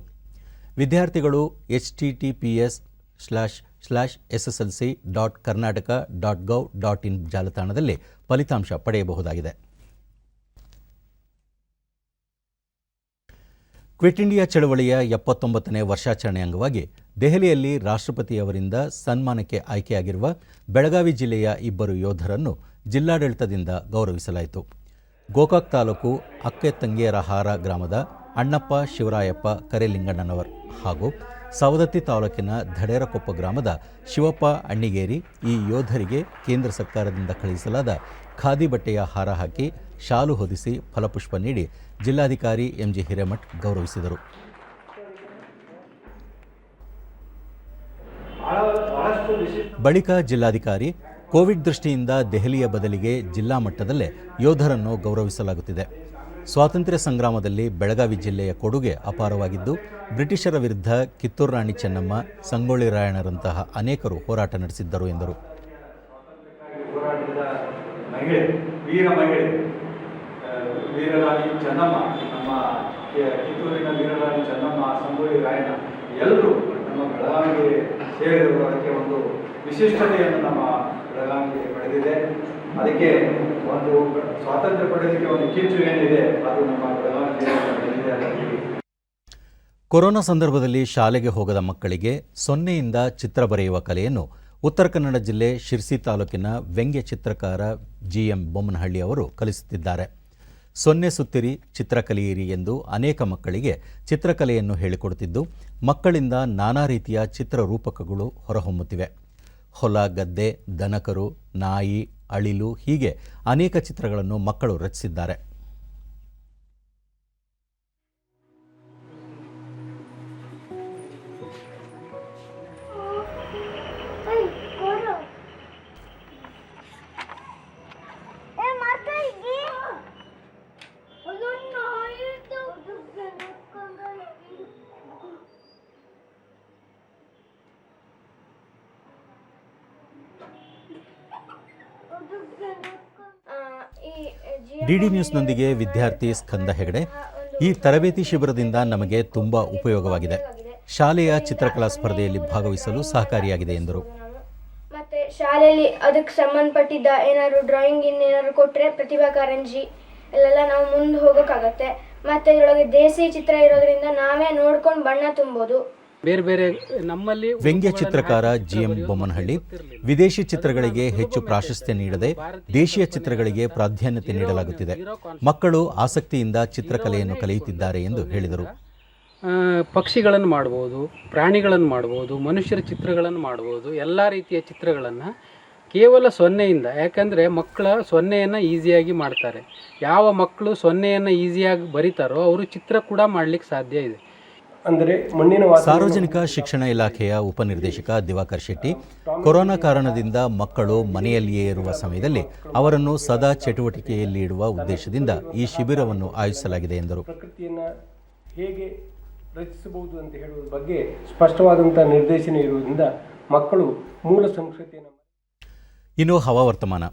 ವಿದ್ಯಾರ್ಥಿಗಳು https://sslc.karnataka.gov.in ಜಾಲತಾಣದಲ್ಲಿ ಫಲಿತಾಂಶ ಪಡೆಯಬಹುದಾಗಿದೆ. ಕ್ವಿಟ್ ಇಂಡಿಯಾ ಚಳವಳಿಯ 79ನೇ ವರ್ಷಾಚರಣೆ ಅಂಗವಾಗಿ ದೆಹಲಿಯಲ್ಲಿ ರಾಷ್ಟ್ರಪತಿಯವರಿಂದ ಸನ್ಮಾನಕ್ಕೆ ಆಯ್ಕೆಯಾಗಿರುವ ಬೆಳಗಾವಿ ಜಿಲ್ಲೆಯ ಇಬ್ಬರು ಯೋಧರನ್ನು ಜಿಲ್ಲಾಡಳಿತದಿಂದ ಗೌರವಿಸಲಾಯಿತು. ಗೋಕಾಕ್ ತಾಲೂಕು ಅಕ್ಕೆತಂಗೇರಹಾರ ಗ್ರಾಮದ ಅಣ್ಣಪ್ಪ ಶಿವರಾಯಪ್ಪ ಕರೆಲಿಂಗಣ್ಣನವರ್ ಹಾಗೂ ಸವದತ್ತಿ ತಾಲೂಕಿನ ಧಡೇರಕೊಪ್ಪ ಗ್ರಾಮದ ಶಿವಪ್ಪ ಅಣ್ಣಿಗೇರಿ ಈ ಯೋಧರಿಗೆ ಕೇಂದ್ರ ಸರ್ಕಾರದಿಂದ ಕಳುಹಿಸಲಾದ ಖಾದಿ ಬಟ್ಟೆಯ ಹಾರ ಹಾಕಿ ಶಾಲು ಹೊದಿಸಿ ಫಲಪುಷ್ಪ ನೀಡಿ ಜಿಲ್ಲಾಧಿಕಾರಿ ಎಂಜಿ ಹಿರೇಮಠ್ ಗೌರವಿಸಿದರು. ಬಳಿಕ ಜಿಲ್ಲಾಧಿಕಾರಿ ಕೋವಿಡ್ ದೃಷ್ಟಿಯಿಂದ ದೆಹಲಿಯ ಬದಲಿಗೆ ಜಿಲ್ಲಾ ಮಟ್ಟದಲ್ಲೇ ಯೋಧರನ್ನು ಗೌರವಿಸಲಾಗುತ್ತಿದೆ. ಸ್ವಾತಂತ್ರ್ಯ ಸಂಗ್ರಾಮದಲ್ಲಿ ಬೆಳಗಾವಿ ಜಿಲ್ಲೆಯ ಕೊಡುಗೆ ಅಪಾರವಾಗಿದ್ದು, ಬ್ರಿಟಿಷರ ವಿರುದ್ಧ ಕಿತ್ತೂರು ರಾಣಿ ಚೆನ್ನಮ್ಮ, ಸಂಗೊಳ್ಳಿ ರಾಯಣ್ಣರಂತಹ ಅನೇಕರು ಹೋರಾಟ ನಡೆಸಿದ್ದರು ಎಂದರು. ವೀರರಾಣಿ ಚೆನ್ನಮ್ಮ, ನಮ್ಮ ಕಿತ್ತೂರಿನ ವೀರರಾಣಿ ಚೆನ್ನಮ್ಮ, ಸಂಗೊಳ್ಳಿ ರಾಯಣ್ಣ ಎಲ್ಲರೂ ನಮ್ಮ ಬೆಳಗಾವಿಗೆ ಸೇರಿದವರು. ಅದಕ್ಕೆ ಒಂದು ವಿಶಿಷ್ಟತೆಯನ್ನು ನಮ್ಮ ಬೆಳಗಾವಿಗೆ ಪಡೆದಿದೆ. ಅದಕ್ಕೆ ಒಂದು ಸ್ವಾತಂತ್ರ್ಯ ಪಡೆಯೋದಕ್ಕೆ ಒಂದು ಕಿಚ್ಚು ಏನಿದೆ ಅದು ನಮ್ಮ ಬೆಳಗಾವಿಗೆ ಪಡೆದಿದೆ. ಕೊರೋನಾ ಸಂದರ್ಭದಲ್ಲಿ ಶಾಲೆಗೆ ಹೋಗದ ಮಕ್ಕಳಿಗೆ ಸೊನ್ನೆಯಿಂದ ಚಿತ್ರ ಬರೆಯುವ ಕಲೆಯನ್ನು ಉತ್ತರ ಕನ್ನಡ ಜಿಲ್ಲೆ ಶಿರ್ಸಿ ತಾಲೂಕಿನ ವ್ಯಂಗ್ಯ ಚಿತ್ರಕಾರ ಜಿಎಂ ಬೊಮ್ಮನಹಳ್ಳಿ ಅವರು ಕಲಿಸುತ್ತಿದ್ದಾರೆ. ಸೊನ್ನೆ ಸುತ್ತಿರಿ, ಚಿತ್ರ ಕಲಿಯಿರಿ ಎಂದು ಅನೇಕ ಮಕ್ಕಳಿಗೆ ಚಿತ್ರಕಲೆಯನ್ನು ಹೇಳಿಕೊಡುತ್ತಿದ್ದು, ಮಕ್ಕಳಿಂದ ನಾನಾ ರೀತಿಯ ಚಿತ್ರರೂಪಕಗಳು ಹೊರಹೊಮ್ಮುತ್ತಿವೆ. ಹೊಲ, ಗದ್ದೆ, ದನಕರು, ನಾಯಿ, ಅಳಿಲು ಹೀಗೆ ಅನೇಕ ಚಿತ್ರಗಳನ್ನು ಮಕ್ಕಳು ರಚಿಸಿದ್ದಾರೆ. ಡಿಡಿ ನ್ಯೂಸ್ನೊಂದಿಗೆ ವಿದ್ಯಾರ್ಥಿ ಸ್ಕಂದ ಹೆಗಡೆ, ಈ ತರಬೇತಿ ಶಿಬಿರದಿಂದ ನಮಗೆ ತುಂಬಾ ಉಪಯೋಗವಾಗಿದೆ. ಶಾಲೆಯ ಚಿತ್ರಕಲಾ ಸ್ಪರ್ಧೆಯಲ್ಲಿ ಭಾಗವಹಿಸಲು ಸಹಕಾರಿಯಾಗಿದೆ ಎಂದರು. ಮತ್ತೆ ಶಾಲೆಯಲ್ಲಿ ಅದಕ್ಕೆ ಸಂಬಂಧಪಟ್ಟಿದ್ದ ಏನಾದ್ರು ಡ್ರಾಯಿಂಗ್ ಏನಾದ್ರು ಕೊಟ್ಟರೆ ಪ್ರತಿಭಾ ಕಾರಂಜಿ ಎಲ್ಲ ನಾವು ಮುಂದೆ ಹೋಗೋಕ್ಕಾಗತ್ತೆ. ಮತ್ತೆ ಇದರೊಳಗೆ ದೇಸಿ ಚಿತ್ರ ಇರೋದ್ರಿಂದ ನಾವೇ ನೋಡ್ಕೊಂಡು ಬಣ್ಣ ತುಂಬೋದು. ಬೇರೆ ಬೇರೆ ನಮ್ಮಲ್ಲಿ ವ್ಯಂಗ್ಯ ಚಿತ್ರಕಾರ ಜಿಎಂ ಬೊಮ್ಮನಹಳ್ಳಿ, ವಿದೇಶಿ ಚಿತ್ರಗಳಿಗೆ ಹೆಚ್ಚು ಪ್ರಾಶಸ್ತ್ಯ ನೀಡದೆ ದೇಶೀಯ ಚಿತ್ರಗಳಿಗೆ ಪ್ರಾಧಾನ್ಯತೆ ನೀಡಲಾಗುತ್ತಿದೆ. ಮಕ್ಕಳು ಆಸಕ್ತಿಯಿಂದ ಚಿತ್ರಕಲೆಯನ್ನು ಕಲಿಯುತ್ತಿದ್ದಾರೆ ಎಂದು ಹೇಳಿದರು. ಪಕ್ಷಿಗಳನ್ನು ಮಾಡ್ಬೋದು, ಪ್ರಾಣಿಗಳನ್ನು ಮಾಡ್ಬೋದು, ಮನುಷ್ಯರ ಚಿತ್ರಗಳನ್ನು ಮಾಡ್ಬೋದು, ಎಲ್ಲ ರೀತಿಯ ಚಿತ್ರಗಳನ್ನು ಕೇವಲ ಸೊನ್ನೆಯಿಂದ. ಯಾಕಂದರೆ ಮಕ್ಕಳ ಸೊನ್ನೆಯನ್ನು ಈಸಿಯಾಗಿ ಮಾಡ್ತಾರೆ. ಯಾವ ಮಕ್ಕಳು ಸೊನ್ನೆಯನ್ನು ಈಸಿಯಾಗಿ ಬರೀತಾರೋ ಅವರು ಚಿತ್ರ ಕೂಡ ಮಾಡಲಿಕ್ಕೆ ಸಾಧ್ಯ ಇದೆ. ಅಂದರೆ ಸಾರ್ವಜನಿಕ ಶಿಕ್ಷಣ ಇಲಾಖೆಯ ಉಪನಿರ್ದೇಶಕ ದಿವಾಕರ್ ಶೆಟ್ಟಿ, ಕೊರೋನಾ ಕಾರಣದಿಂದ ಮಕ್ಕಳು ಮನೆಯಲ್ಲಿಯೇ ಇರುವ ಸಮಯದಲ್ಲಿ ಅವರನ್ನು ಸದಾ ಚಟುವಟಿಕೆಯಲ್ಲಿ ಇಡುವ ಉದ್ದೇಶದಿಂದ ಈ ಶಿಬಿರವನ್ನು ಆಯೋಜಿಸಲಾಗಿದೆ ಎಂದರು. ಪ್ರಕೃತಿಯನ್ನು ಹೇಗೆ ರಚಿಸಬಹುದು ಅಂತ ಹೇಳುವ ಬಗ್ಗೆ ಸ್ಪಷ್ಟವಾದಂಥ ನಿರ್ದೇಶನ ಇರುವುದರಿಂದ ಮಕ್ಕಳು ಮೂಲ ಸಂಸ್ಕೃತಿಯನ್ನು. ಇನ್ನು ಹವಾವರ್ತಮಾನ.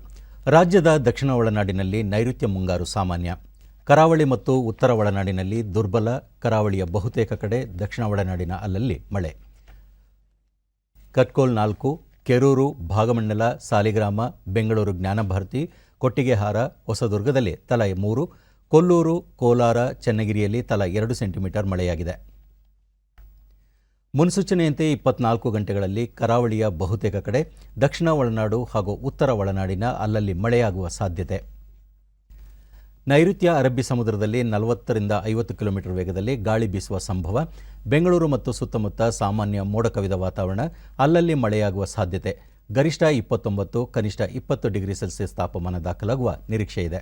ರಾಜ್ಯದ ದಕ್ಷಿಣ ಒಳನಾಡಿನಲ್ಲಿ ನೈಋತ್ಯ ಮುಂಗಾರು ಸಾಮಾನ್ಯ, ಕರಾವಳಿ ಮತ್ತು ಉತ್ತರ ಒಳನಾಡಿನಲ್ಲಿ ದುರ್ಬಲ, ಕರಾವಳಿಯ ಬಹುತೇಕ ಕಡೆ, ದಕ್ಷಿಣ ಒಳನಾಡಿನ ಅಲ್ಲಲ್ಲಿ ಮಳೆ. ಕಟ್ಕೋಲ್ 4, ಕೆರೂರು, ಭಾಗಮಂಡಲ, ಸಾಲಿಗ್ರಾಮ, ಬೆಂಗಳೂರು ಜ್ಞಾನಭಾರತಿ, ಕೊಟ್ಟಿಗೆಹಾರ, ಹೊಸದುರ್ಗದಲ್ಲಿ ತಲಾ 3, ಕೊಲ್ಲೂರು, ಕೋಲಾರ, ಚನ್ನಗಿರಿಯಲ್ಲಿ ತಲಾ 2 ಸೆಂಟಿಮೀಟರ್ ಮಳೆಯಾಗಿದೆ. ಮುನ್ಸೂಚನೆಯಂತೆ 24 ಗಂಟೆಗಳಲ್ಲಿ ಕರಾವಳಿಯ ಬಹುತೇಕ ಕಡೆ, ದಕ್ಷಿಣ ಒಳನಾಡು ಹಾಗೂ ಉತ್ತರ ಒಳನಾಡಿನ ಅಲ್ಲಲ್ಲಿ ಮಳೆಯಾಗುವ ಸಾಧ್ಯತೆ. ನೈಋತ್ಯ ಅರಬ್ಬಿ ಸಮುದ್ರದಲ್ಲಿ 40ರಿಂದ 50 ಕಿಲೋಮೀಟರ್ ವೇಗದಲ್ಲಿ ಗಾಳಿ ಬೀಸುವ ಸಂಭವ. ಬೆಂಗಳೂರು ಮತ್ತು ಸುತ್ತಮುತ್ತ ಸಾಮಾನ್ಯ ಮೋಡ ಕವಿದ ವಾತಾವರಣ, ಅಲ್ಲಲ್ಲಿ ಮಳೆಯಾಗುವ ಸಾಧ್ಯತೆ. ಗರಿಷ್ಠ 29, ಕನಿಷ್ಠ 20 ಡಿಗ್ರಿ ಸೆಲ್ಸಿಯಸ್ ತಾಪಮಾನ ದಾಖಲಾಗುವ ನಿರೀಕ್ಷೆ ಇದೆ.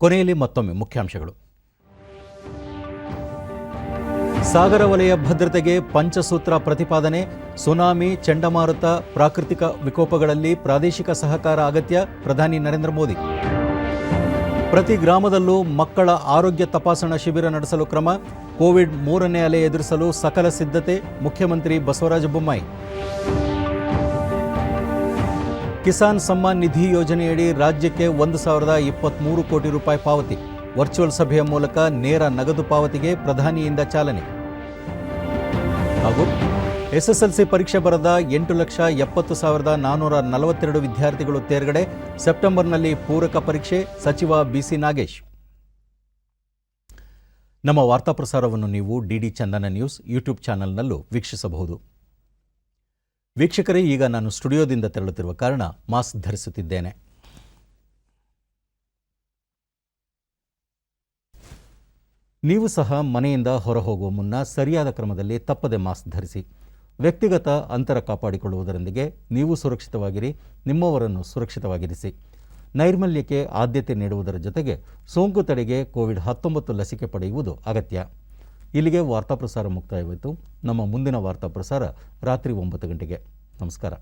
ಕೊನೆಯಲ್ಲಿ ಮತ್ತೊಮ್ಮೆ ಮುಖ್ಯಾಂಶಗಳು. ಸಾಗರ ವಲಯ ಭದ್ರತೆಗೆ ಪಂಚಸೂತ್ರ ಪ್ರತಿಪಾದನೆ. ಸುನಾಮಿ, ಚಂಡಮಾರುತ, ಪ್ರಾಕೃತಿಕ ವಿಕೋಪಗಳಲ್ಲಿ ಪ್ರಾದೇಶಿಕ ಸಹಕಾರ ಅಗತ್ಯ. ಪ್ರಧಾನಿ ನರೇಂದ್ರ ಮೋದಿ. ಪ್ರತಿ ಗ್ರಾಮದಲ್ಲೂ ಮಕ್ಕಳ ಆರೋಗ್ಯ ತಪಾಸಣಾ ಶಿಬಿರ ನಡೆಸಲು ಕ್ರಮ. ಕೋವಿಡ್ 3ನೇ ಅಲೆ ಎದುರಿಸಲು ಸಕಲ ಸಿದ್ಧತೆ. ಮುಖ್ಯಮಂತ್ರಿ ಬಸವರಾಜ ಬೊಮ್ಮಾಯಿ. ಕಿಸಾನ್ ಸಮ್ಮಾನ್ ನಿಧಿ ಯೋಜನೆಯಡಿ ರಾಜ್ಯಕ್ಕೆ 1,023 ಕೋಟಿ ರೂಪಾಯಿ ಪಾವತಿ. ವರ್ಚುವಲ್ ಸಭೆಯ ಮೂಲಕ ನೇರ ನಗದು ಪಾವತಿಗೆ ಪ್ರಧಾನಿಯಿಂದ ಚಾಲನೆ. ಹಾಗೂ ಎಸ್ಎಸ್ಎಲ್ಸಿ ಪರೀಕ್ಷೆ ಬರೆದ 8,70,442 ವಿದ್ಯಾರ್ಥಿಗಳು ತೇರ್ಗಡೆ. ಸೆಪ್ಟೆಂಬರ್ನಲ್ಲಿ ಪೂರಕ ಪರೀಕ್ಷೆ. ಸಚಿವ ಬಿಸಿ ನಾಗೇಶ್. ನಮ್ಮ ವಾರ್ತಾ ಪ್ರಸಾರವನ್ನು ನೀವು ಡಿಡಿ ಚಂದನ ನ್ಯೂಸ್ ಯೂಟ್ಯೂಬ್ ಚಾನೆಲ್ನಲ್ಲೂ ವೀಕ್ಷಿಸಬಹುದು. ವೀಕ್ಷಕರೇ, ಈಗ ನಾನು ಸ್ಟುಡಿಯೋದಿಂದ ತೆರಳುತ್ತಿರುವ ಕಾರಣ ಮಾಸ್ಕ್ ಧರಿಸುತ್ತಿದ್ದೇನೆ. ನೀವು ಸಹ ಮನೆಯಿಂದ ಹೊರಹೋಗುವ ಮುನ್ನ ಸರಿಯಾದ ಕ್ರಮದಲ್ಲಿ ತಪ್ಪದೆ ಮಾಸ್ಕ್ ಧರಿಸಿ. ವ್ಯಕ್ತಿಗತ ಅಂತರ ಕಾಪಾಡಿಕೊಳ್ಳುವುದರೊಂದಿಗೆ ನೀವು ಸುರಕ್ಷಿತವಾಗಿರಿ, ನಿಮ್ಮವರನ್ನು ಸುರಕ್ಷಿತವಾಗಿರಿಸಿ. ನೈರ್ಮಲ್ಯಕ್ಕೆ ಆದ್ಯತೆ ನೀಡುವುದರ ಜೊತೆಗೆ ಸೋಂಕು ತಡೆಗೆ ಕೋವಿಡ್-19 ಲಸಿಕೆ ಪಡೆಯುವುದು ಅಗತ್ಯ. ಇಲ್ಲಿಗೆ ವಾರ್ತಾ ಪ್ರಸಾರ ಮುಕ್ತಾಯವಾಯಿತು. ನಮ್ಮ ಮುಂದಿನ ವಾರ್ತಾ ಪ್ರಸಾರ ರಾತ್ರಿ 9 ಗಂಟೆಗೆ. ನಮಸ್ಕಾರ.